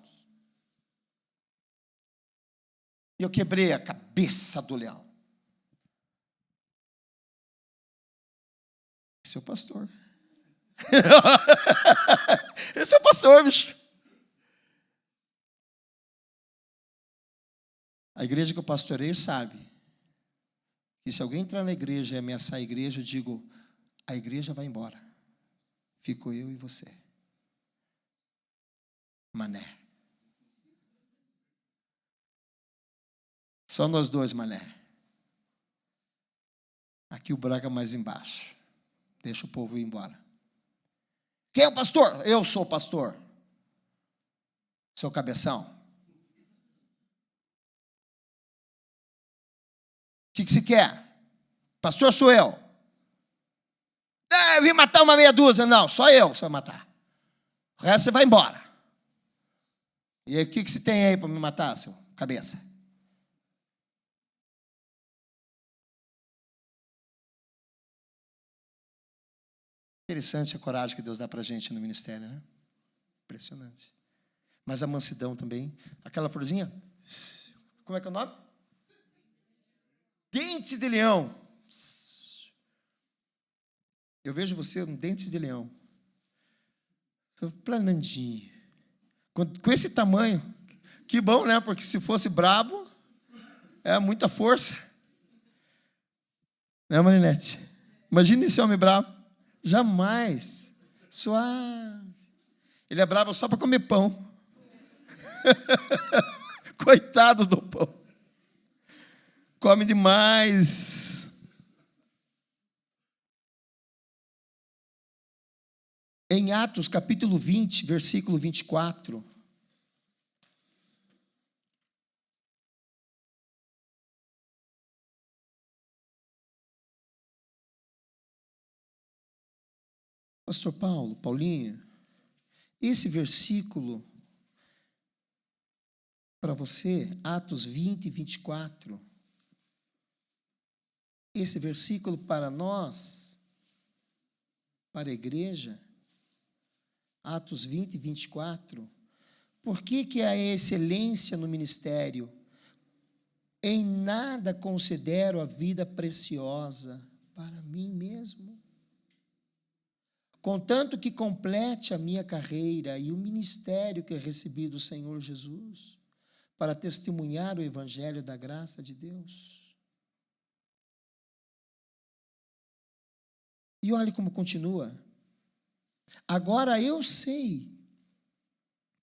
E eu quebrei a cabeça do leão. Esse é o pastor. Esse é o pastor, bicho. A igreja que eu pastoreio sabe que se alguém entrar na igreja e ameaçar a igreja, eu digo, a igreja vai embora. Fico eu e você. Mané. Só nós dois, mané. Aqui o buraco é mais embaixo. Deixa o povo ir embora. Quem é o pastor? Eu sou o pastor. Sou cabeção. O que se quer? Pastor sou eu. Eu vim matar uma meia dúzia. Não, só eu que você vai matar. O resto você vai embora. E aí, o que se tem aí para me matar, seu cabeça? Interessante a coragem que Deus dá para a gente no ministério, né? Impressionante. Mas a mansidão também. Aquela florzinha, como é que é o nome? Dente de leão. Eu vejo você um dente de leão. Planandinho. Com esse tamanho. Que bom, né? Porque se fosse brabo, é muita força. Né, Marinete? Imagina esse homem brabo. Jamais. Suave. Ele é brabo só para comer pão. Coitado do pão. Come demais. Em Atos, capítulo 20, versículo 24. Pastor Paulo, Paulinho, esse versículo para você, Atos 20, 24, esse versículo para nós, para a igreja, Atos 20, 24, por que a excelência no ministério? Em nada considero a vida preciosa para mim mesmo. Contanto que complete a minha carreira e o ministério que recebi do Senhor Jesus, para testemunhar o evangelho da graça de Deus. E olhe como continua. Agora eu sei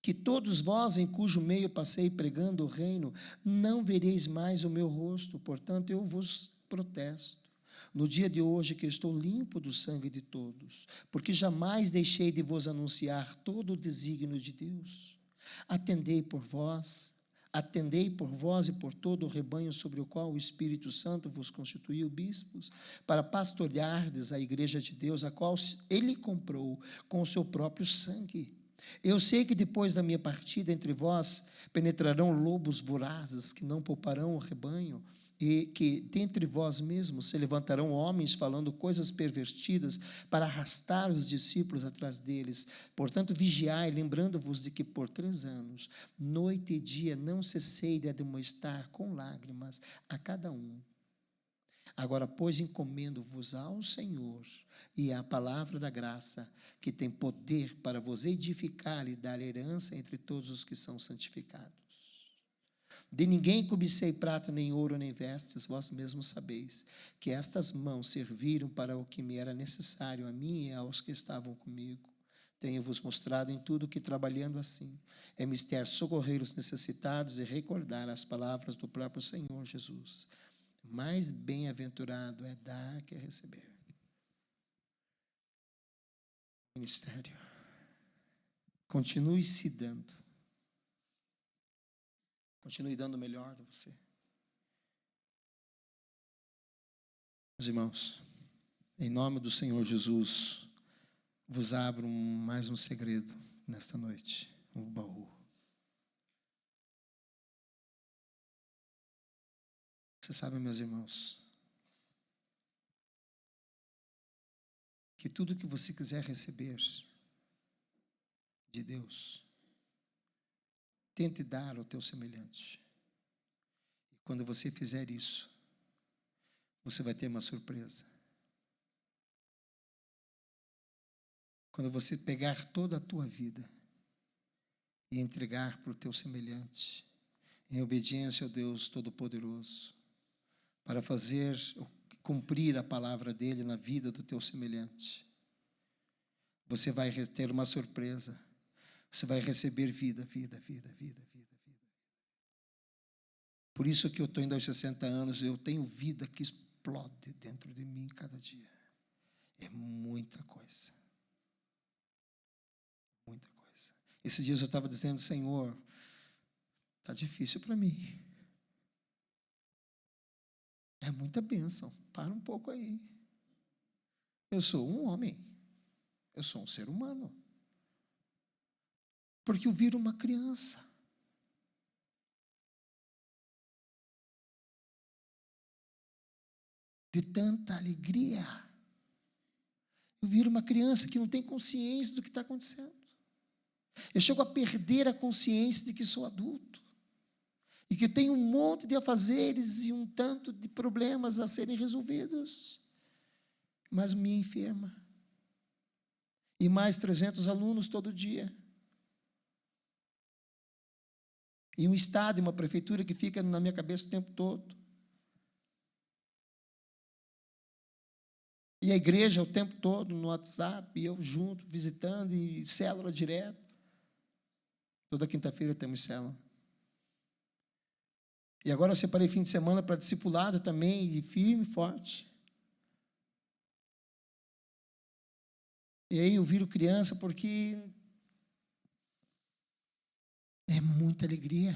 que todos vós, em cujo meio passei pregando o reino, não vereis mais o meu rosto, portanto eu vos protesto. no dia de hoje que estou limpo do sangue de todos, porque jamais deixei de vos anunciar todo o desígnio de Deus. Atendei por vós e por todo o rebanho sobre o qual o Espírito Santo vos constituiu bispos, para pastoreardes a igreja de Deus, a qual ele comprou com o seu próprio sangue. Eu sei que depois da minha partida entre vós penetrarão lobos vorazes que não pouparão o rebanho, e que dentre vós mesmos se levantarão homens falando coisas pervertidas para arrastar os discípulos atrás deles. Portanto, vigiai, lembrando-vos de que por 3 anos, noite e dia, não cessei de admoestar com lágrimas a cada um. Agora, pois, encomendo-vos ao Senhor e à palavra da graça, que tem poder para vos edificar e dar herança entre todos os que são santificados. De ninguém cobicei prata, nem ouro, nem vestes, vós mesmos sabeis que estas mãos serviram para o que me era necessário, a mim e aos que estavam comigo. Tenho-vos mostrado em tudo que, trabalhando assim, é mister socorrer os necessitados e recordar as palavras do próprio Senhor Jesus. Mais bem-aventurado é dar que receber. Ministério. Continue se dando. Continue dando o melhor de você. Meus irmãos, em nome do Senhor Jesus, vos abro mais um segredo nesta noite, um baú. Você sabe, meus irmãos, que tudo que você quiser receber de Deus, tente dar ao teu semelhante. E quando você fizer isso, você vai ter uma surpresa. Quando você pegar toda a tua vida e entregar para o teu semelhante, em obediência ao Deus Todo-Poderoso, para fazer, cumprir a palavra dele na vida do teu semelhante, você vai ter uma surpresa. Você vai receber vida. Por isso que eu estou indo aos 60 anos, eu tenho vida que explode dentro de mim cada dia. É muita coisa. Muita coisa. Esses dias eu estava dizendo, Senhor, está difícil para mim. É muita bênção. Para um pouco aí. Eu sou um homem. Eu sou um ser humano. Porque eu viro uma criança. De tanta alegria. Eu viro uma criança que não tem consciência do que está acontecendo. Eu chego a perder a consciência de que sou adulto. E que tenho um monte de afazeres e um tanto de problemas a serem resolvidos. Mas me enferma. E mais 300 alunos todo dia. E um estado e uma prefeitura que fica na minha cabeça o tempo todo. E a igreja o tempo todo no WhatsApp, e eu junto, visitando, e célula direto. Toda quinta-feira temos célula. E agora eu separei fim de semana para discipulado também, e firme, forte. E aí eu viro criança porque é muita alegria.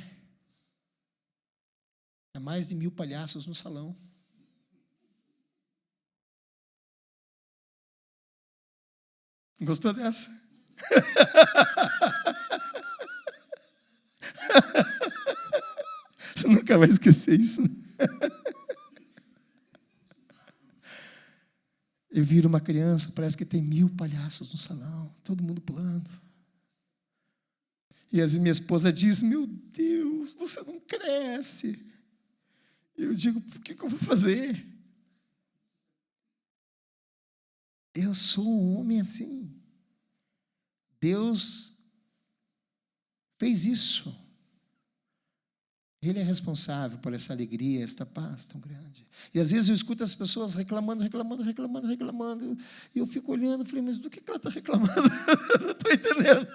É mais de 1000 palhaços no salão. Gostou dessa? Você nunca vai esquecer isso. Eu viro uma criança, parece que tem 1000 palhaços no salão, todo mundo pulando. E minha esposa diz, meu Deus, você não cresce. Eu digo, por que eu vou fazer? Eu sou um homem assim. Deus fez isso. Ele é responsável por essa alegria, esta paz tão grande. E às vezes eu escuto as pessoas reclamando. E eu fico olhando e falei, mas do que ela está reclamando? Eu não estou entendendo.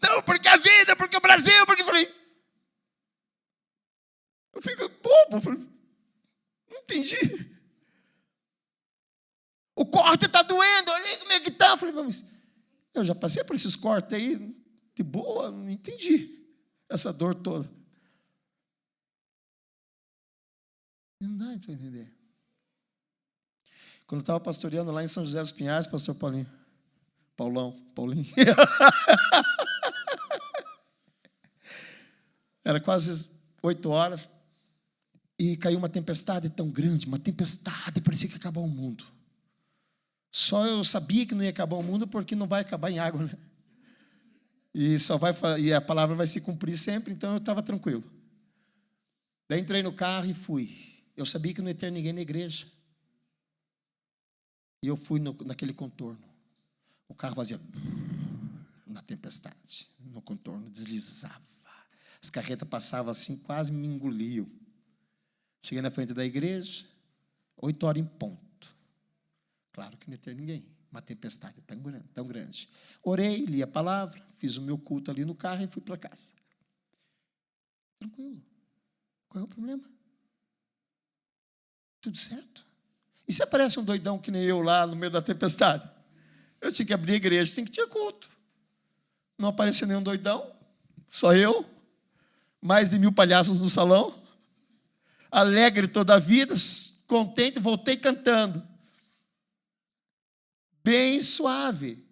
Não, porque a vida, porque o Brasil, porque eu falei. Eu fico bobo, falei, não entendi. corte está doendo, olha aí como é que está. Eu falei, mas eu já passei por esses cortes aí, de boa, não entendi essa dor toda. Não dá para entender. Quando eu estava pastoreando lá em São José dos Pinhais, pastor Paulinho, Paulinho. Era quase 8 horas e caiu uma tempestade tão grande, uma tempestade, parecia que ia acabar o mundo. Só eu sabia que não ia acabar o mundo porque não vai acabar em água, né? E a palavra vai se cumprir sempre, então eu estava tranquilo. Daí entrei no carro e fui. Eu sabia que não ia ter ninguém na igreja. E eu fui naquele contorno. O carro fazia na tempestade, no contorno, deslizava. As carretas passavam assim, quase me engoliam. Cheguei na frente da igreja, 8 horas em ponto. Claro que não ia ter ninguém. Uma tempestade tão grande. Orei, li a palavra, fiz o meu culto ali no carro e fui para casa. Tranquilo. Qual é o problema? Tudo certo. E se aparece um doidão que nem eu lá no meio da tempestade? Eu tinha que abrir a igreja, tinha que ter culto. Não apareceu nenhum doidão, só eu, mais de 1000 palhaços no salão, alegre toda a vida, contente, voltei cantando. Bem suave.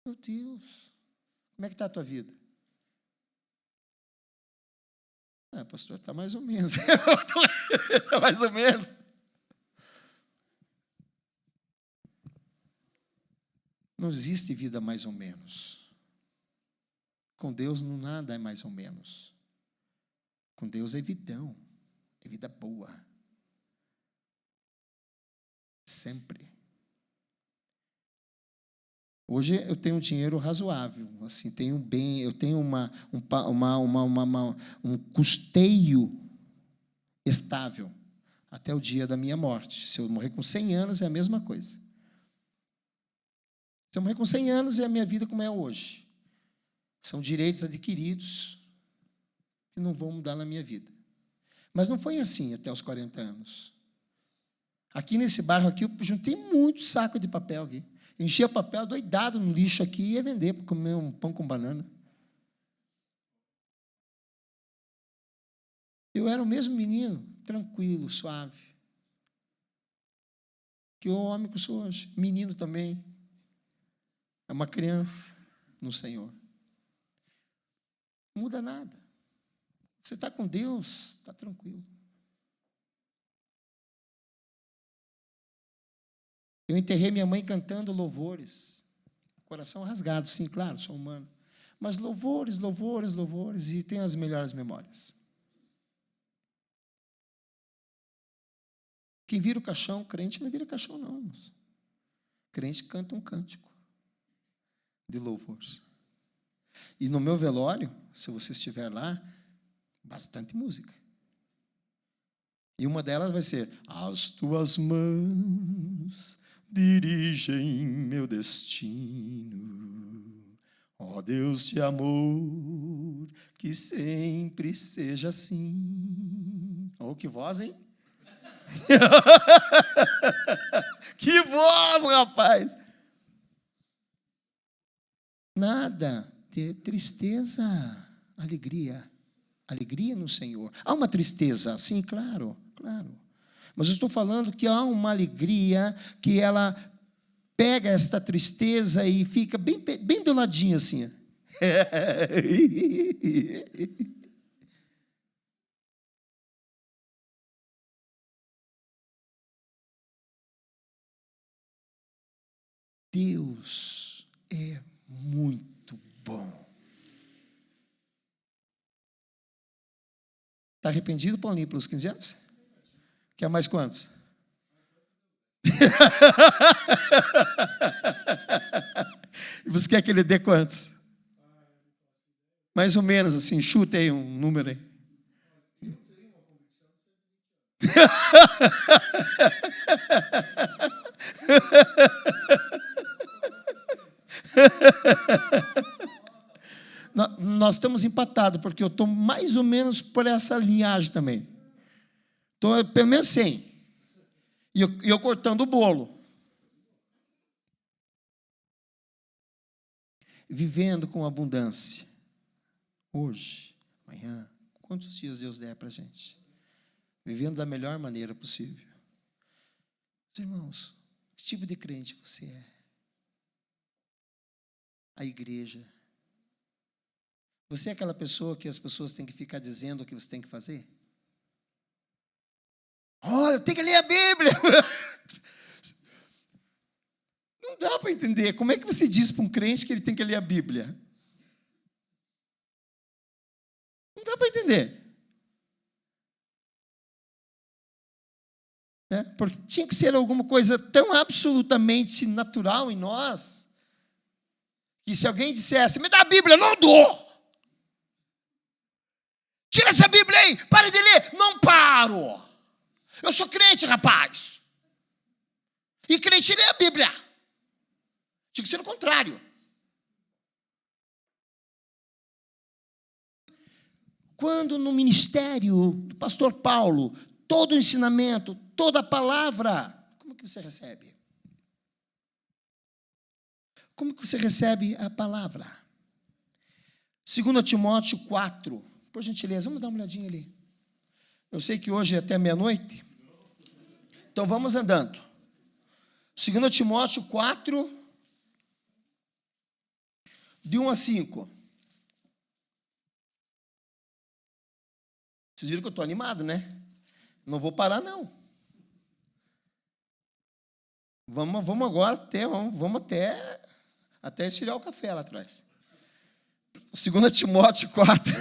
Meu Deus, como é que está a tua vida? Pastor, está mais ou menos. Está mais ou menos. Não existe vida mais ou menos. Com Deus não nada é mais ou menos. Com Deus é vidão, é vida boa. Sempre. Hoje eu tenho um dinheiro razoável, assim, tenho bem, eu tenho um custeio estável até o dia da minha morte. Se eu morrer com 100 anos, é a mesma coisa. Se eu morrer com 100 anos, é a minha vida como é hoje. São direitos adquiridos que não vão mudar na minha vida. Mas não foi assim até os 40 anos. Aqui nesse bairro aqui, eu juntei muito saco de papel aqui. Enchia papel doidado no lixo aqui e ia vender para comer um pão com banana. Eu era o mesmo menino, tranquilo, suave. Que o homem que eu sou hoje. Menino também. É uma criança no Senhor. Não muda nada. Você está com Deus, está tranquilo. Eu enterrei minha mãe cantando louvores. Coração rasgado, sim, claro, sou humano. Mas louvores, louvores, louvores, e tenho as melhores memórias. Quem vira o caixão, crente não vira caixão, não, irmãos. Crente canta um cântico de louvor. E no meu velório, se você estiver lá, bastante música. E uma delas vai ser: as tuas mãos dirigem meu destino, ó Deus de amor, que sempre seja assim. Oh, que voz, hein? Que voz, rapaz! Nada de tristeza, alegria. Alegria no Senhor. Há uma tristeza, sim, claro, claro. Mas eu estou falando que há uma alegria que ela pega esta tristeza e fica bem do ladinho assim. Deus é muito bom. Está arrependido, Paulinho, pelos 15 anos? Quer mais quantos? E você quer que ele dê quantos? Mais ou menos assim, chuta aí um número aí. Nós estamos empatados, porque eu estou mais ou menos por essa linhagem também. Estou pelo menos 100. E eu cortando o bolo. Vivendo com abundância. Hoje, amanhã, quantos dias Deus der para a gente? Vivendo da melhor maneira possível. Irmãos, que tipo de crente você é? A igreja. Você é aquela pessoa que as pessoas têm que ficar dizendo o que você tem que fazer? Olha, tem que ler a Bíblia. Não dá para entender. Como é que você diz para um crente que ele tem que ler a Bíblia? Não dá para entender. Porque tinha que ser alguma coisa tão absolutamente natural em nós, que se alguém dissesse, me dá a Bíblia, não dou. Tira essa Bíblia aí, pare de ler. Não paro. Eu sou crente, rapaz. E crente lê a Bíblia. Tinha que ser o contrário. Quando no ministério do pastor Paulo, todo o ensinamento, toda a palavra, como que você recebe? Como que você recebe a palavra? 2 Timóteo 4, por gentileza, vamos dar uma olhadinha ali. Eu sei que hoje é até meia-noite, então vamos andando. 2 Timóteo 4, de 1 a 5. Vocês viram que eu estou animado, né? Não vou parar, não. Vamos agora vamos até esfriar o café lá atrás. 2 Timóteo 4.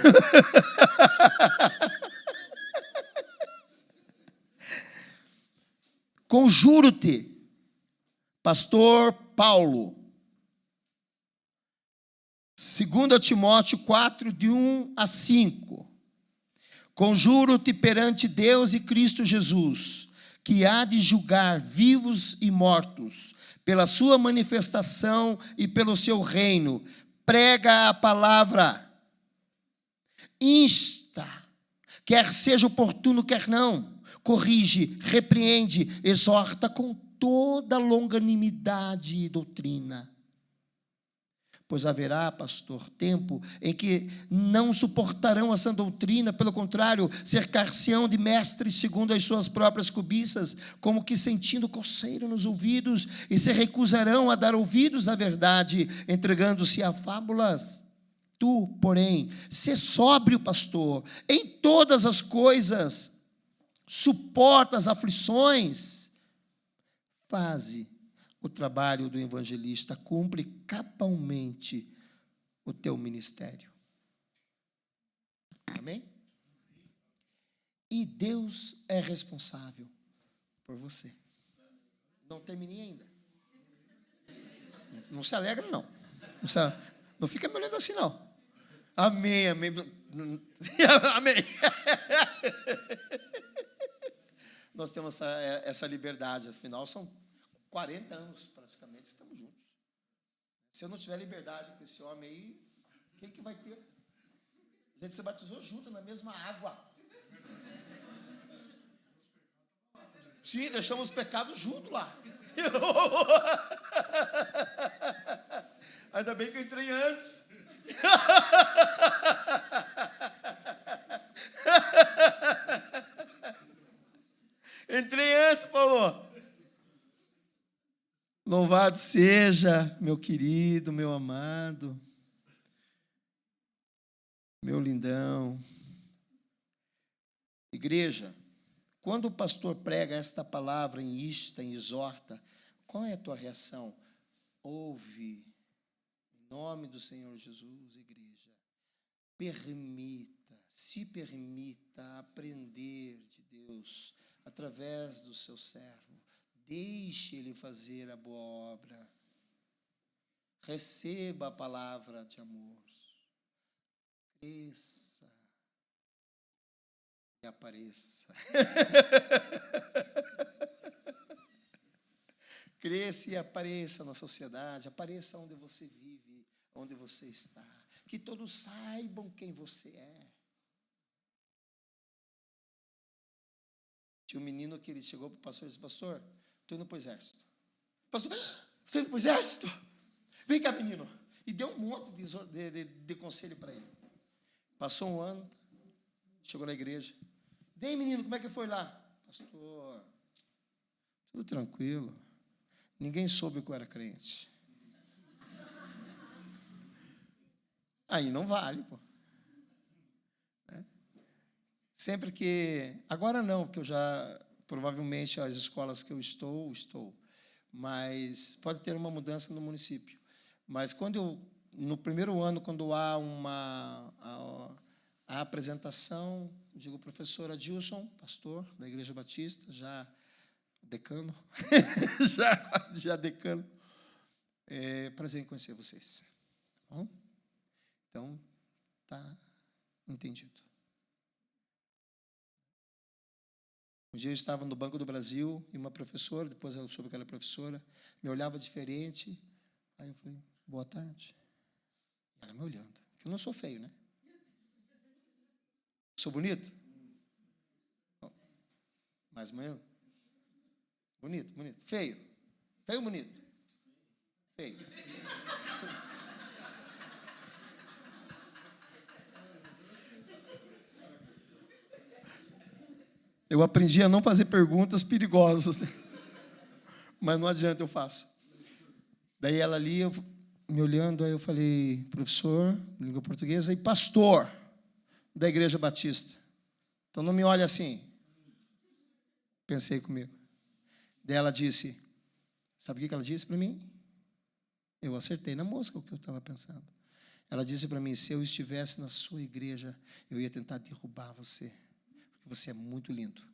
Conjuro-te, pastor Paulo. 2 Timóteo 4, de 1 a 5. Conjuro-te perante Deus e Cristo Jesus, que há de julgar vivos e mortos, pela sua manifestação e pelo seu reino. Prega a palavra, insta, quer seja oportuno, quer não, corrige, repreende, exorta com toda longanimidade e doutrina. Pois haverá, pastor, tempo em que não suportarão a sã doutrina, pelo contrário, cercar-se-ão de mestres segundo as suas próprias cobiças, como que sentindo coceira nos ouvidos, e se recusarão a dar ouvidos à verdade, entregando-se a fábulas. Tu, porém, sê sóbrio, pastor, em todas as coisas, suporta as aflições, faze o trabalho do evangelista, cumpre cabalmente o teu ministério. Amém? E Deus é responsável por você. Não terminei ainda. Não se alegra, não. Não fica me olhando assim, não. Amém, amém. Amém. Nós temos essa liberdade, afinal, são 40 anos, praticamente, estamos juntos. Se eu não tiver liberdade com esse homem aí, quem que vai ter? A gente se batizou junto, na mesma água. Sim, deixamos os pecados juntos lá. Ainda bem que eu entrei antes. Entrei antes, Paulo. Louvado seja, meu querido, meu amado, meu lindão. Igreja, quando o pastor prega esta palavra, insta, exorta, qual é a tua reação? Ouve, em nome do Senhor Jesus, igreja. Se permita aprender de Deus através do seu servo. Deixe ele fazer a boa obra. Receba a palavra de amor. Cresça e apareça. Cresça e apareça na sociedade, apareça onde você vive, onde você está. Que todos saibam quem você é. Tinha um menino que ele chegou para o pastor e disse: pastor, estou indo para o exército. Pastor, você está indo para o exército? Vem cá, menino. E deu um monte de conselho para ele. Passou um ano, chegou na igreja. E aí, menino, como é que foi lá? Pastor, tudo tranquilo. Ninguém soube que eu era crente. Aí não vale, pô. Sempre que... Agora não, porque eu já... Provavelmente as escolas que eu estou. Mas pode ter uma mudança no município. Mas no primeiro ano, quando há a apresentação, digo, professor Adilson, pastor da Igreja Batista, já decano, já decano. Prazer em conhecer vocês. Tá bom? Então, tá entendido. Um dia eu estava no Banco do Brasil e uma professora, depois eu soube que ela era professora, me olhava diferente. Aí eu falei: boa tarde. Ela me olhando, porque eu não sou feio, né? Sou bonito? Mais ou menos? Bonito. Feio? Feio ou bonito? Feio. Eu aprendi a não fazer perguntas perigosas, mas não adianta, eu faço. Daí ela ali, me olhando, aí eu falei: professor, língua portuguesa, e pastor da Igreja Batista. Então não me olhe assim. Pensei comigo. Daí ela disse, sabe o que ela disse para mim? Eu acertei na mosca o que eu estava pensando. Ela disse para mim: se eu estivesse na sua igreja, eu ia tentar derrubar você. Porque você é muito lindo.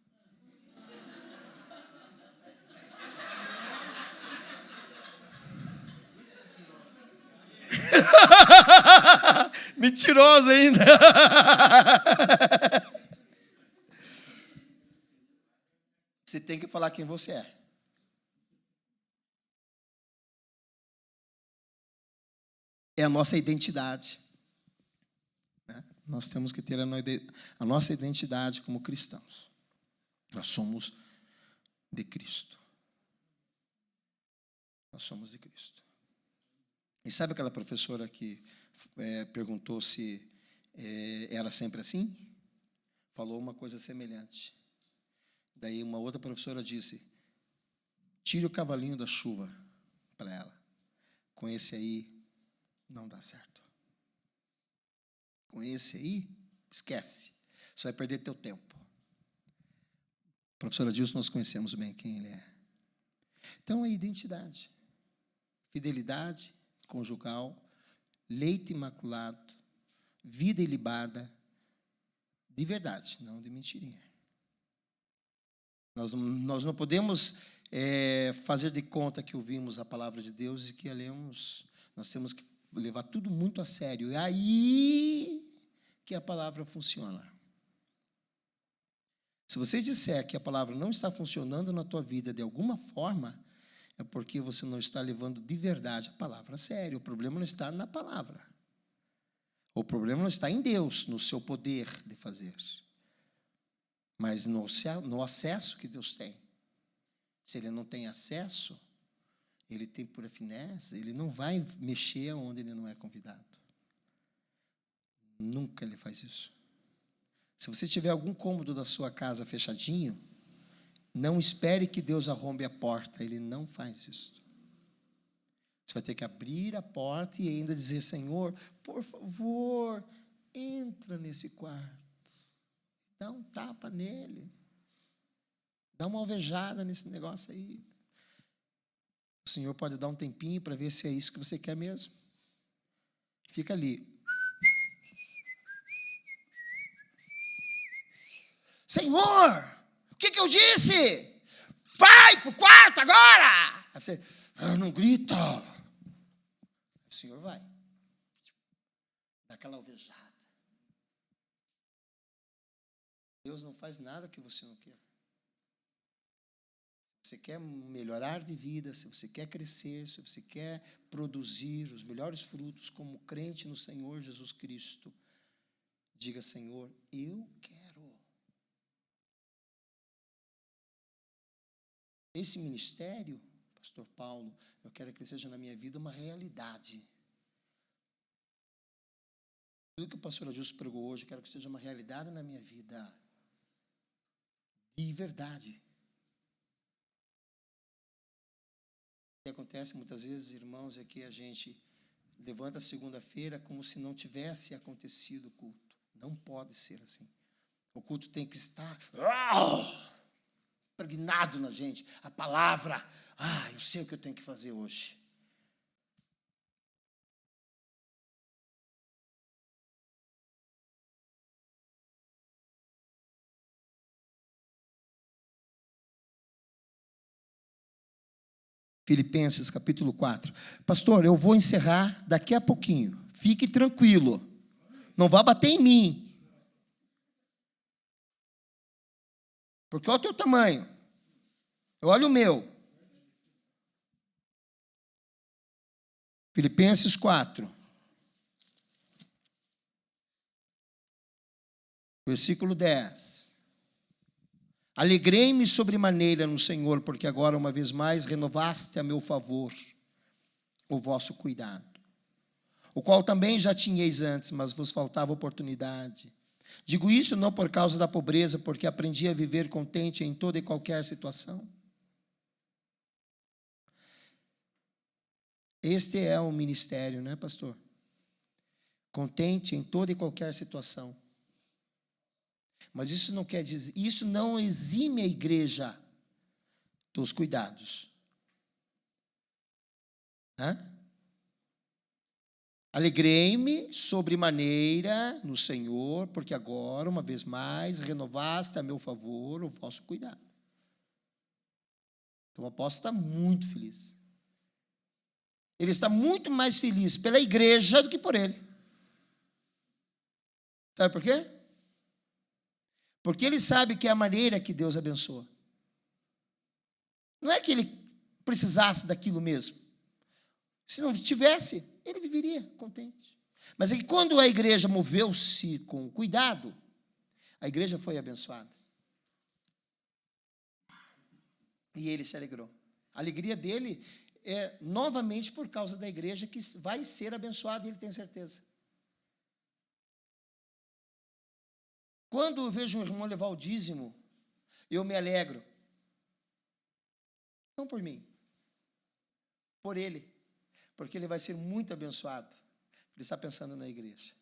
Mentirosa ainda. Você tem que falar quem você é. É a nossa identidade. Nós temos que ter a nossa identidade como cristãos. Nós somos de Cristo. Nós somos de Cristo. E sabe aquela professora que perguntou se era sempre assim? Falou uma coisa semelhante. Daí uma outra professora disse: tire o cavalinho da chuva para ela. Com esse aí não dá certo. Com esse aí, esquece. Você vai perder teu tempo. Professora Dilson, nós conhecemos bem quem ele é. Então, a identidade. Fidelidade conjugal, leite imaculado, vida ilibada, de verdade, não de mentirinha. Nós não podemos fazer de conta que ouvimos a palavra de Deus e que a lemos. Nós temos que levar tudo muito a sério. É aí que a palavra funciona. Se você disser que a palavra não está funcionando na tua vida de alguma forma, é porque você não está levando de verdade a palavra a sério. O problema não está na palavra. O problema não está em Deus, no seu poder de fazer, mas no acesso que Deus tem. Se ele não tem acesso, ele tem pura finesse, ele não vai mexer onde ele não é convidado. Nunca ele faz isso. Se você tiver algum cômodo da sua casa fechadinho, não espere que Deus arrombe a porta, ele não faz isso. Você vai ter que abrir a porta e ainda dizer: Senhor, por favor, entra nesse quarto. Dá um tapa nele. Dá uma alvejada nesse negócio aí. O Senhor pode dar um tempinho para ver se é isso que você quer mesmo. Fica ali. Senhor, o que eu disse? Vai para o quarto agora! Aí você, não grita. O Senhor vai. Dá aquela alvejada. Deus não faz nada que você não quer. Se você quer melhorar de vida, se você quer crescer, se você quer produzir os melhores frutos como crente no Senhor Jesus Cristo, diga: Senhor, eu quero. Esse ministério, pastor Paulo, eu quero que ele seja na minha vida uma realidade. Tudo que o pastor Adilson pregou hoje, eu quero que seja uma realidade na minha vida. De verdade. O que acontece muitas vezes, irmãos, é que a gente levanta segunda-feira como se não tivesse acontecido o culto. Não pode ser assim. O culto tem que estar impregnado na gente. A palavra, eu sei o que eu tenho que fazer hoje. Filipenses capítulo 4. Pastor, eu vou encerrar daqui a pouquinho. Fique tranquilo. Não vá bater em mim. Porque olha o teu tamanho. Olha o meu. Filipenses 4. Versículo 10. Alegrei-me sobremaneira no Senhor, porque agora, uma vez mais, renovaste a meu favor o vosso cuidado, o qual também já tinhais antes, mas vos faltava oportunidade. Digo isso não por causa da pobreza, porque aprendi a viver contente em toda e qualquer situação. Este é o ministério, né, pastor? Contente em toda e qualquer situação. Mas isso não quer dizer, isso não exime a igreja dos cuidados. Alegrei-me sobremaneira no Senhor, porque agora, uma vez mais, renovaste a meu favor o vosso cuidado. Então o apóstolo está muito feliz. Ele está muito mais feliz pela igreja do que por ele. Sabe por quê? Porque ele sabe que é a maneira que Deus abençoa. Não é que ele precisasse daquilo mesmo. Se não tivesse, ele viveria contente. Mas é que quando a igreja moveu-se com cuidado, a igreja foi abençoada. E ele se alegrou. A alegria dele é novamente por causa da igreja que vai ser abençoada, e ele tem certeza. Quando eu vejo um irmão levar o dízimo, eu me alegro. Não por mim, por ele. Porque ele vai ser muito abençoado. Ele está pensando na igreja.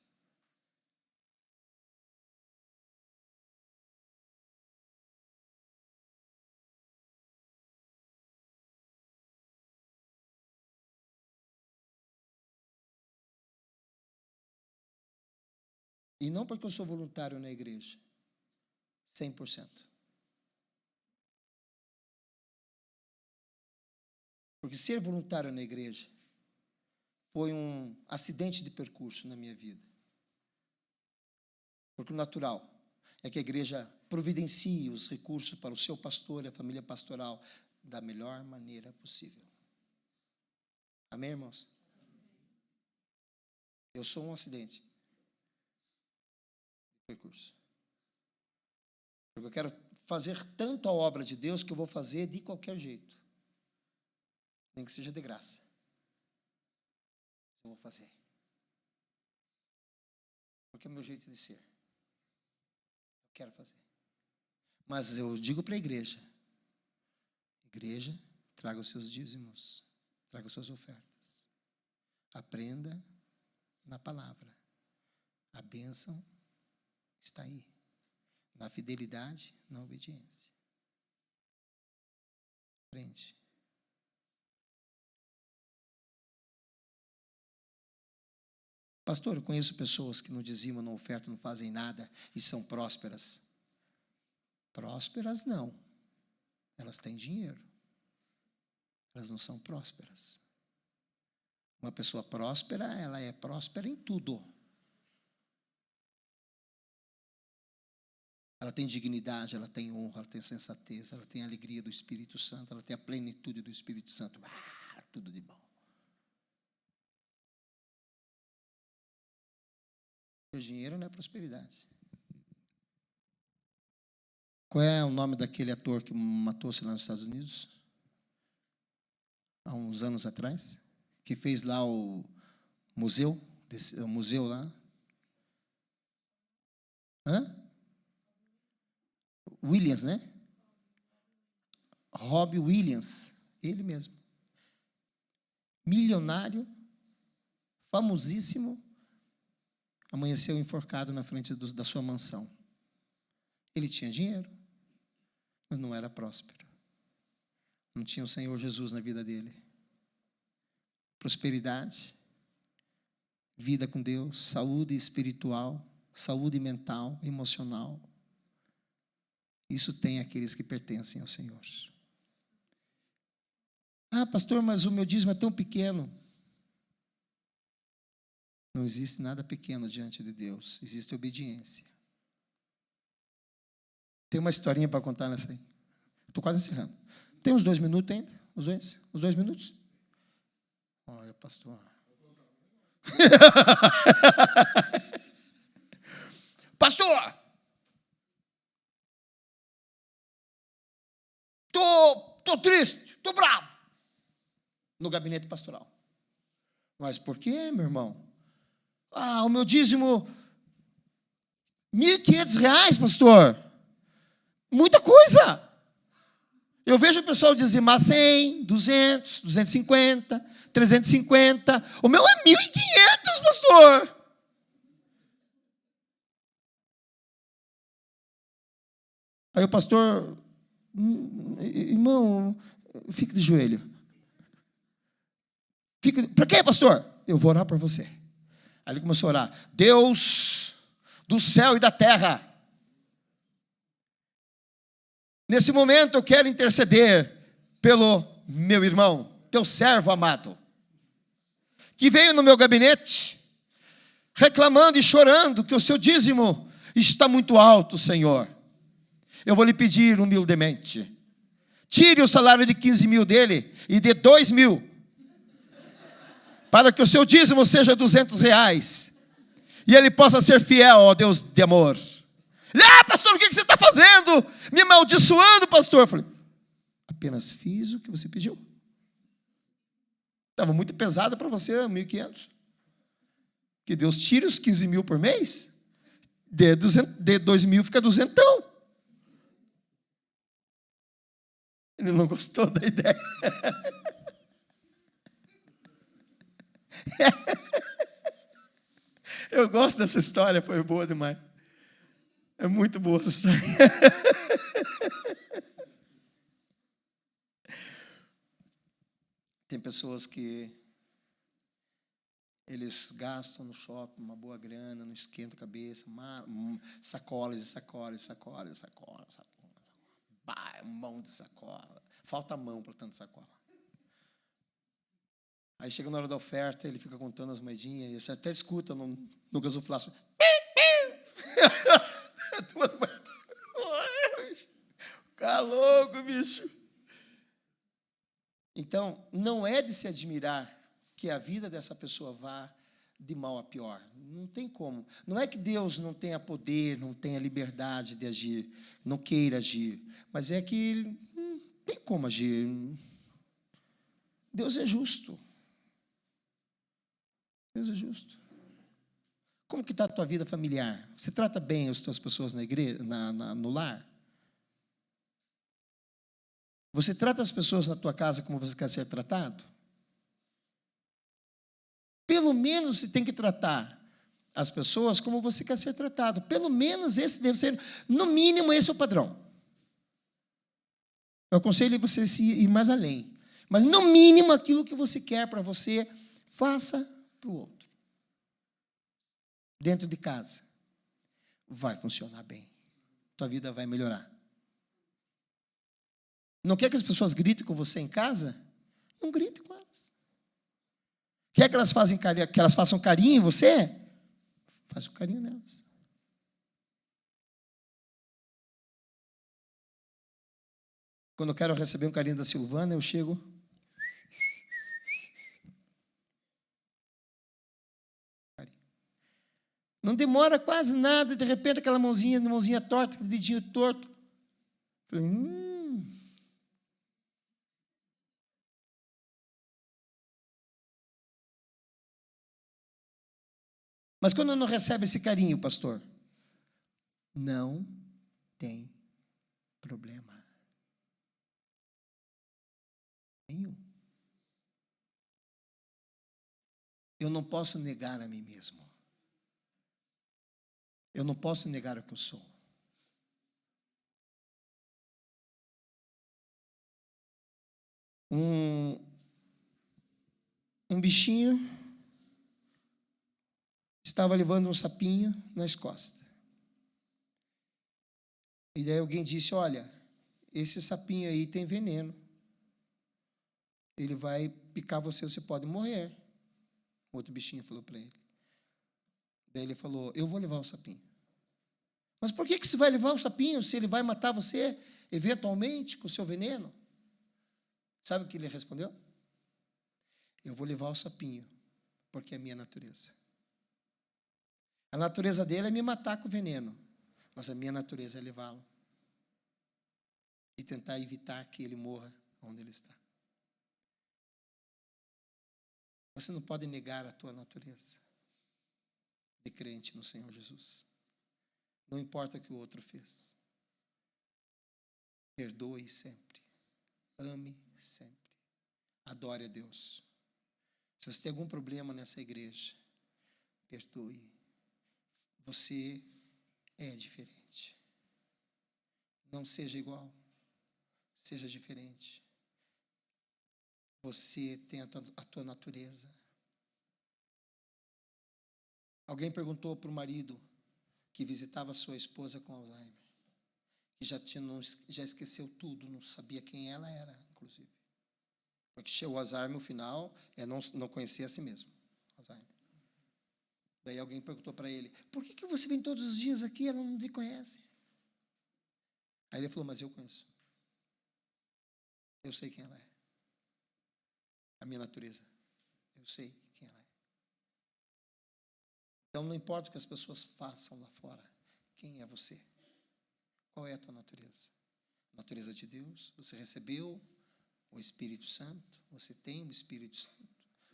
E não porque eu sou voluntário na igreja. 100%. Porque ser voluntário na igreja foi um acidente de percurso na minha vida. Porque o natural é que a igreja providencie os recursos para o seu pastor e a família pastoral da melhor maneira possível. Amém, irmãos? Eu sou um acidente de percurso. Porque eu quero fazer tanto a obra de Deus que eu vou fazer de qualquer jeito. Nem que seja de graça. Eu vou fazer. Porque é o meu jeito de ser. Eu quero fazer. Mas eu digo para a igreja: igreja, traga os seus dízimos, traga as suas ofertas. Aprenda na palavra. A bênção está aí. Na fidelidade, na obediência. Aprende. Pastor, eu conheço pessoas que não dizimam, não ofertam, não fazem nada e são prósperas. Prósperas não. Elas têm dinheiro. Elas não são prósperas. Uma pessoa próspera, ela é próspera em tudo. Ela tem dignidade, ela tem honra, ela tem sensatez, ela tem a alegria do Espírito Santo, ela tem a plenitude do Espírito Santo. Tudo de bom. O dinheiro não é prosperidade. Qual é o nome daquele ator que matou-se lá nos Estados Unidos? há uns anos atrás, que fez lá o museu lá. Williams, né? Robbie Williams, ele mesmo. Milionário, famosíssimo, amanheceu enforcado na frente da sua mansão. Ele tinha dinheiro, mas não era próspero. Não tinha o Senhor Jesus na vida dele. Prosperidade, vida com Deus, saúde espiritual, saúde mental, emocional. Isso tem aqueles que pertencem ao Senhor. Ah, pastor, mas o meu dízimo é tão pequeno. Não existe nada pequeno diante de Deus, existe obediência. Tem uma historinha para contar nessa aí. Estou quase encerrando. Tem uns 2 minutos ainda? Os 2 minutos? Olha, pastor. Pastor! Tô triste, tô bravo. No gabinete pastoral. Mas por quê, meu irmão? Ah, o meu dízimo, R$1.500, pastor. Muita coisa. Eu vejo o pessoal dizimar 100, 200, 250, 350. O meu é 1.500, pastor. Aí o pastor, irmão, fique de joelho. Para quê, pastor? Eu vou orar por você. Aí ele começou a orar. Deus do céu e da terra, nesse momento eu quero interceder pelo meu irmão, teu servo amado, que veio no meu gabinete, reclamando e chorando que o seu dízimo está muito alto, Senhor. Eu vou lhe pedir humildemente, tire o salário de 15 mil dele e dê 2 mil, para que o seu dízimo seja R$200, e ele possa ser fiel ao Deus de amor. Pastor, o que você está fazendo? Me amaldiçoando, pastor. Eu falei, apenas fiz o que você pediu. Estava muito pesado para você, 1.500. Que Deus tire os 15 mil por mês, dê 2 mil, fica 200. Ele não gostou da ideia. Eu gosto dessa história, foi boa demais. É muito boa essa história. Tem pessoas que eles gastam no shopping uma boa grana, não esquenta a cabeça, sacolas e sacolas, sacolas, sacolas, sacolas. Um monte de sacola. Falta mão para tanta sacola. Aí chega na hora da oferta, ele fica contando as moedinhas, e você até escuta no gasoflaço. Fica louco, bicho. Então, não é de se admirar que a vida dessa pessoa vá de mal a pior. Não tem como. Não é que Deus não tenha poder, não tenha liberdade de agir, não queira agir, mas é que não tem como agir. Deus é justo. Deus é justo. Como que está a tua vida familiar? Você trata bem as tuas pessoas na igreja, no lar? Você trata as pessoas na tua casa como você quer ser tratado? Pelo menos você tem que tratar as pessoas como você quer ser tratado. Pelo menos esse deve ser, no mínimo, esse é o padrão. Eu aconselho você a ir mais além. Mas, no mínimo, aquilo que você quer para você, faça para o outro. Dentro de casa. Vai funcionar bem. Tua vida vai melhorar. Não quer que as pessoas gritem com você em casa? Não grite com elas. Quer que elas façam carinho em você? Faz um carinho nelas. Quando eu quero receber um carinho da Silvana, eu chego. Não demora quase nada, de repente aquela mãozinha torta, aquele dedinho torto. Falei, Mas quando não recebe esse carinho, pastor, não tem problema nenhum. Eu não posso negar a mim mesmo. Eu não posso negar o que eu sou. Um bichinho estava levando um sapinho nas costas. E daí alguém disse, olha, esse sapinho aí tem veneno. Ele vai picar você pode morrer. O outro bichinho falou para ele. Daí ele falou, eu vou levar o sapinho. Mas por que você vai levar o sapinho se ele vai matar você, eventualmente, com o seu veneno? Sabe o que ele respondeu? Eu vou levar o sapinho, porque é a minha natureza. A natureza dele é me matar com veneno, mas a minha natureza é levá-lo. E tentar evitar que ele morra onde ele está. Você não pode negar a tua natureza de crente no Senhor Jesus. Não importa o que o outro fez. Perdoe sempre. Ame sempre. Adore a Deus. Se você tem algum problema nessa igreja, perdoe. Você é diferente. Não seja igual. Seja diferente. Você tem a tua natureza. Alguém perguntou para o marido que visitava sua esposa com Alzheimer, que já esqueceu tudo, não sabia quem ela era, inclusive. Porque o Alzheimer, no final, é não conhecer a si mesmo. Alzheimer. Daí alguém perguntou para ele, por que você vem todos os dias aqui e ela não te conhece? Aí ele falou, mas eu conheço. Eu sei quem ela é. A minha natureza. Eu sei quem ela é. Então, não importa o que as pessoas façam lá fora. Quem é você? Qual é a tua natureza? A natureza de Deus? Você recebeu o Espírito Santo? Você tem o Espírito Santo?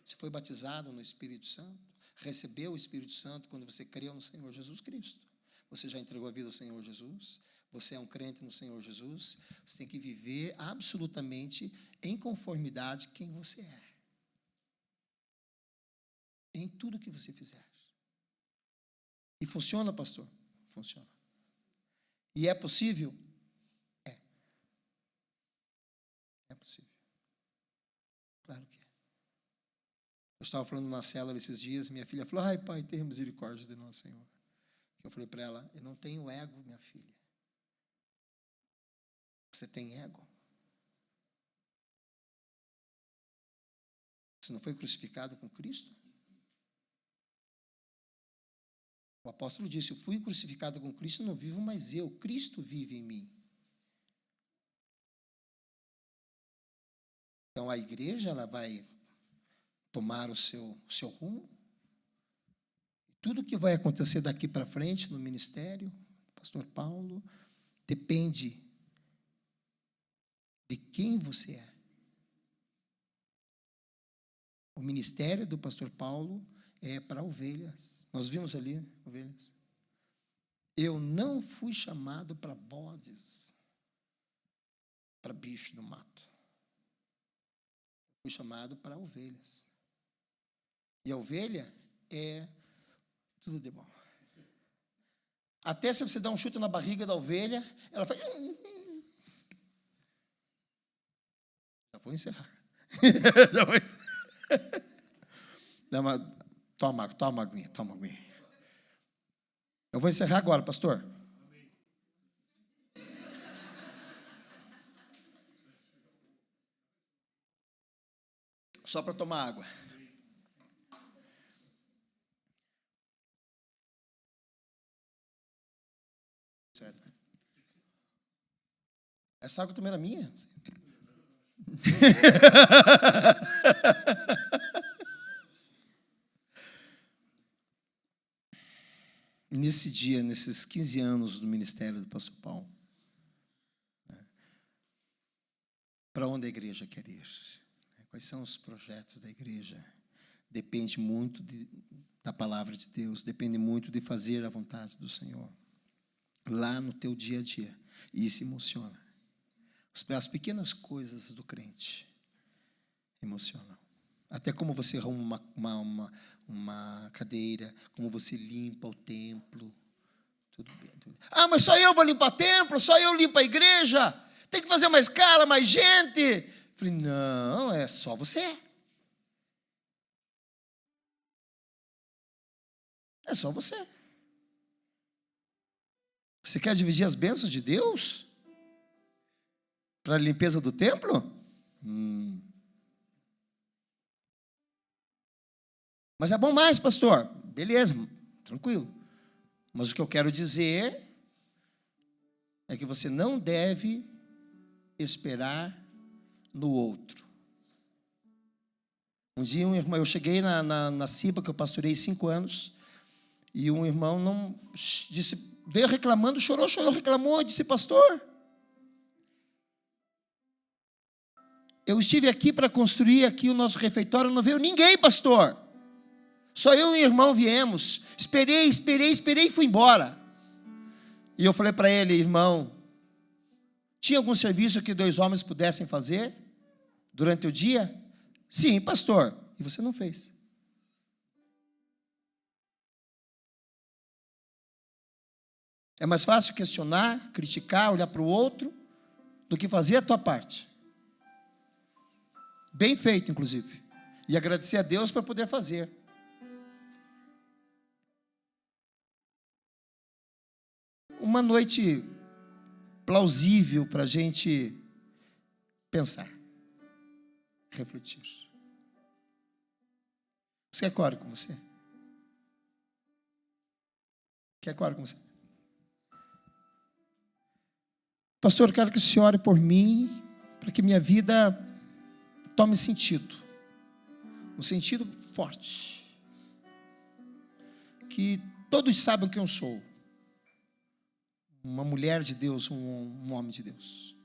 Você foi batizado no Espírito Santo? Recebeu o Espírito Santo quando você creu no Senhor Jesus Cristo? Você já entregou a vida ao Senhor Jesus? Você é um crente no Senhor Jesus? Você tem que viver absolutamente em conformidade com quem você é. Em tudo que você fizer. E funciona, pastor? Funciona. E é possível? É. É possível. Claro que é. Eu estava falando na célula esses dias, minha filha falou, ai pai, tenha misericórdia de nós, Senhor. Eu falei para ela, eu não tenho ego, minha filha. Você tem ego? Você não foi crucificado com Cristo? O apóstolo disse, eu fui crucificado com Cristo, não vivo mais eu, Cristo vive em mim. Então a igreja, ela vai tomar o seu rumo. Tudo que vai acontecer daqui para frente no ministério, pastor Paulo, depende de quem você é. O ministério do pastor Paulo é para ovelhas. Nós vimos ali, ovelhas. Eu não fui chamado para bodes, para bicho do mato. Fui chamado para ovelhas. E a ovelha é tudo de bom. Até se você dá um chute na barriga da ovelha, ela faz... Já vou encerrar. Já vou encerrar. Toma aguinha. Eu vou encerrar agora, pastor. Só para tomar água. Certo. Essa água também era minha? Nesse dia, nesses 15 anos do ministério do pastor Paulo, para onde a igreja quer ir? Quais são os projetos da igreja? Depende muito da palavra de Deus, depende muito de fazer a vontade do Senhor. Lá no teu dia a dia. Isso emociona. As pequenas coisas do crente emocionam. Até como você arruma uma cadeira, como você limpa o templo. Tudo bem, tudo bem. Ah, mas só eu vou limpar o templo, só eu limpo a igreja. Tem que fazer uma escala, mais gente. Falei, não, é só você. É só você. Você quer dividir as bênçãos de Deus para a limpeza do templo? Mas é bom mais, pastor. Beleza, tranquilo. Mas o que eu quero dizer é que você não deve esperar no outro. Um dia eu cheguei na Ciba, que eu pastorei 5 anos, e um irmão não veio reclamando, chorou, reclamou, disse, pastor, eu estive aqui para construir aqui o nosso refeitório, não veio ninguém, pastor. Só eu e o irmão viemos. Esperei e fui embora. E eu falei para ele, irmão, tinha algum serviço que 2 homens pudessem fazer durante o dia? Sim, pastor. E você não fez. É mais fácil questionar, criticar, olhar para o outro, do que fazer a tua parte. Bem feito, inclusive. E agradecer a Deus para poder fazer. Uma noite plausível para a gente pensar, refletir. Você quer que eu ore com você? Quer que eu ore com você? Pastor, eu quero que o Senhor ore por mim, para que minha vida tome sentido. Um sentido forte. Que todos saibam quem eu sou. Uma mulher de Deus, um homem de Deus.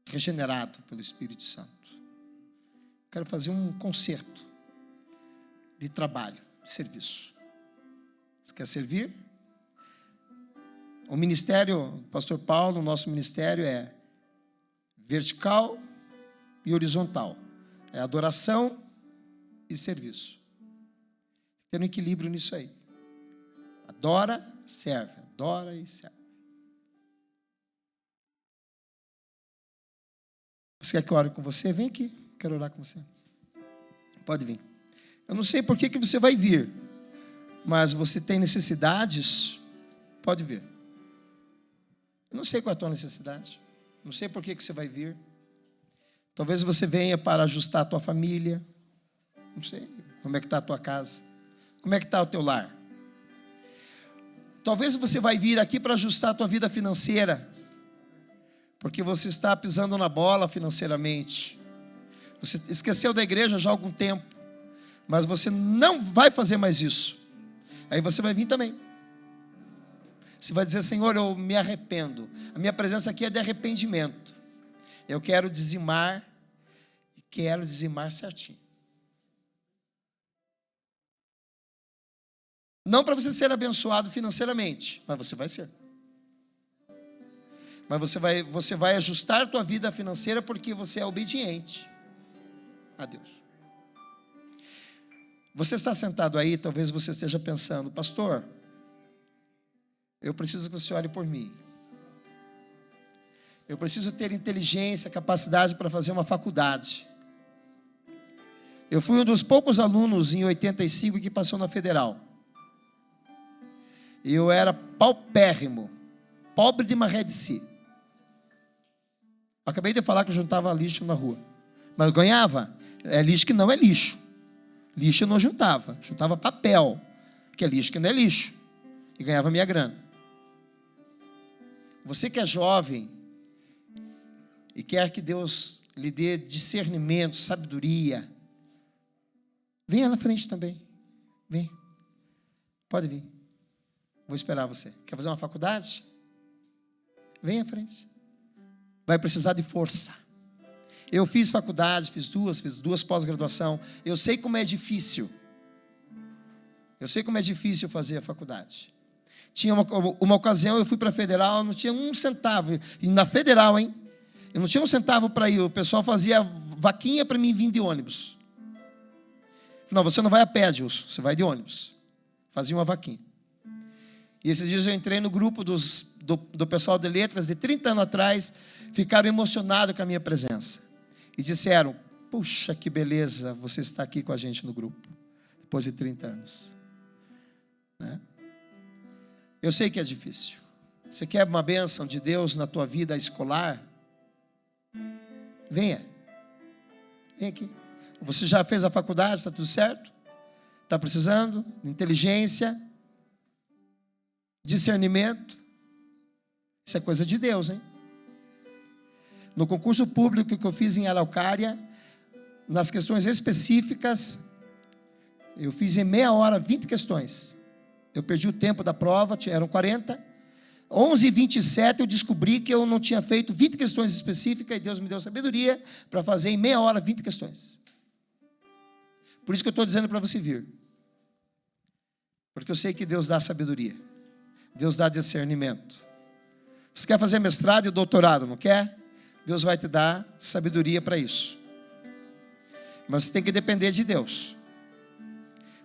Regenerado pelo Espírito Santo. Quero fazer um concerto de trabalho, de serviço. Você quer servir? O ministério do pastor Paulo, o nosso ministério é vertical e horizontal. É adoração e serviço. Tem um equilíbrio nisso aí. Adora, serve. Adora e serve. Você quer que eu ore com você? Vem aqui, quero orar com você. Pode vir. Eu não sei por que você vai vir, mas você tem necessidades, pode vir. Eu não sei qual é a tua necessidade, não sei por que você vai vir. Talvez você venha para ajustar a tua família, não sei como é que está a tua casa, como é que está o teu lar. Talvez você vai vir aqui para ajustar a tua vida financeira, porque você está pisando na bola financeiramente. Você esqueceu da igreja já há algum tempo, mas você não vai fazer mais isso. Aí você vai vir também. Você vai dizer, Senhor, eu me arrependo. A minha presença aqui é de arrependimento. Eu quero dizimar, e quero dizimar certinho. Não para você ser abençoado financeiramente, mas você vai ser. Mas você vai ajustar a tua vida financeira porque você é obediente a Deus. Você está sentado aí, talvez você esteja pensando, pastor, eu preciso que você ore por mim. Eu preciso ter inteligência, capacidade para fazer uma faculdade. Eu fui um dos poucos alunos em 85 que passou na Federal. Eu era paupérrimo, pobre de maré de si. Acabei de falar que eu juntava lixo na rua. Mas eu ganhava. É lixo que não é lixo. Lixo eu não juntava. Juntava papel, que é lixo que não é lixo. E ganhava minha grana. Você que é jovem e quer que Deus lhe dê discernimento, sabedoria, venha na frente também. Vem. Pode vir. Vou esperar você. Quer fazer uma faculdade? Venha à frente. Vai precisar de força. Eu fiz faculdade, fiz duas pós-graduação. Eu sei como é difícil. Eu sei como é difícil fazer a faculdade. Tinha uma ocasião, eu fui para a Federal, não tinha um centavo. E na Federal, hein? Eu não tinha um centavo para ir. O pessoal fazia vaquinha para mim vir de ônibus. Não, você não vai a pé, Adilson, você vai de ônibus. Fazia uma vaquinha. E esses dias eu entrei no grupo do pessoal de letras, de 30 anos atrás, ficaram emocionados com a minha presença. E disseram, puxa, que beleza você está aqui com a gente no grupo, depois de 30 anos. Né? Eu sei que é difícil. Você quer uma bênção de Deus na tua vida escolar? Venha. Vem aqui. Você já fez a faculdade, está tudo certo? Está precisando de inteligência, discernimento? Isso é coisa de Deus, hein? No concurso público que eu fiz em Araucária, nas questões específicas, eu fiz em meia hora 20 questões. Eu perdi o tempo da prova, eram 40. 11h27 eu descobri que eu não tinha feito 20 questões específicas e Deus me deu sabedoria para fazer em meia hora 20 questões. Por isso que eu estou dizendo para você vir. Porque eu sei que Deus dá sabedoria. Deus dá discernimento. Você quer fazer mestrado e doutorado, não quer? Deus vai te dar sabedoria para isso. Mas você tem que depender de Deus.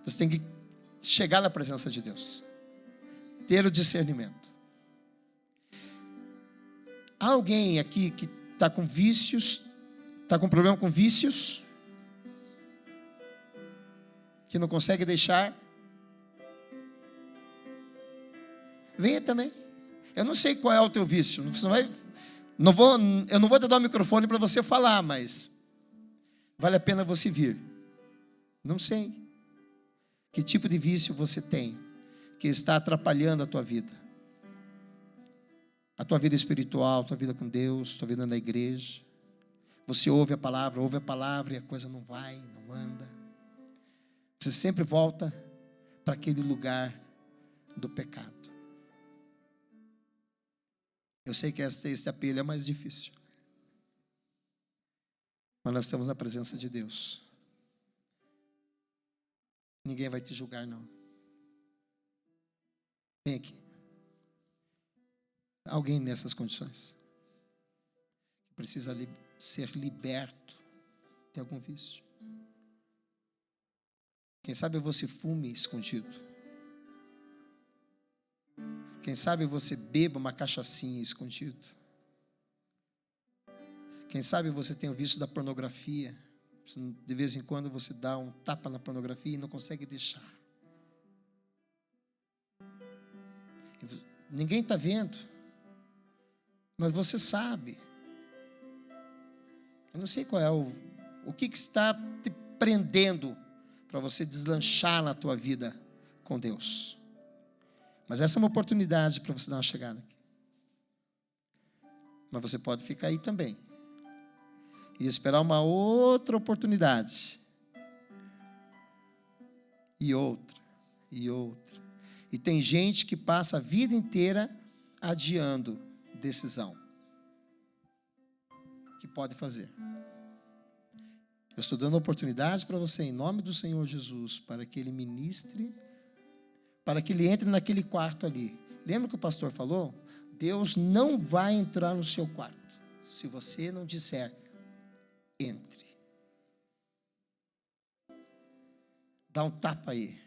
Você tem que chegar na presença de Deus. Ter o discernimento. Há alguém aqui que está com vícios, está com problema com vícios, que não consegue deixar? Venha também. Eu não sei qual é o teu vício. Eu não vou te dar o microfone para você falar, mas vale a pena você vir. Não sei que tipo de vício você tem que está atrapalhando a tua vida. A tua vida espiritual, a tua vida com Deus, a tua vida na igreja. Você ouve a palavra e a coisa não vai, não anda. Você sempre volta para aquele lugar do pecado. Eu sei que esse apelo é mais difícil. Mas nós estamos na presença de Deus. Ninguém vai te julgar, não. Vem aqui. Alguém nessas condições precisa ser liberto de algum vício. Quem sabe você fume escondido. Quem sabe você beba uma cachaçinha escondido. Quem sabe você tem o vício da pornografia. De vez em quando você dá um tapa na pornografia e não consegue deixar. Ninguém está vendo. Mas você sabe. Eu não sei qual é o que está te prendendo para você deslanchar na tua vida com Deus. Mas essa é uma oportunidade para você dar uma chegada aqui. Mas você pode ficar aí também. E esperar uma outra oportunidade. E outra. E outra. E tem gente que passa a vida inteira adiando decisão. Que pode fazer. Eu estou dando oportunidade para você, em nome do Senhor Jesus, para que Ele ministre, para que Ele entre naquele quarto ali. Lembra que o pastor falou? Deus não vai entrar no seu quarto, se você não disser, entre. Dá um tapa aí,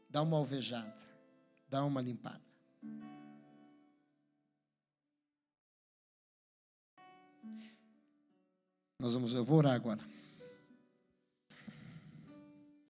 dá uma alvejada, dá uma limpada. Eu vou orar agora.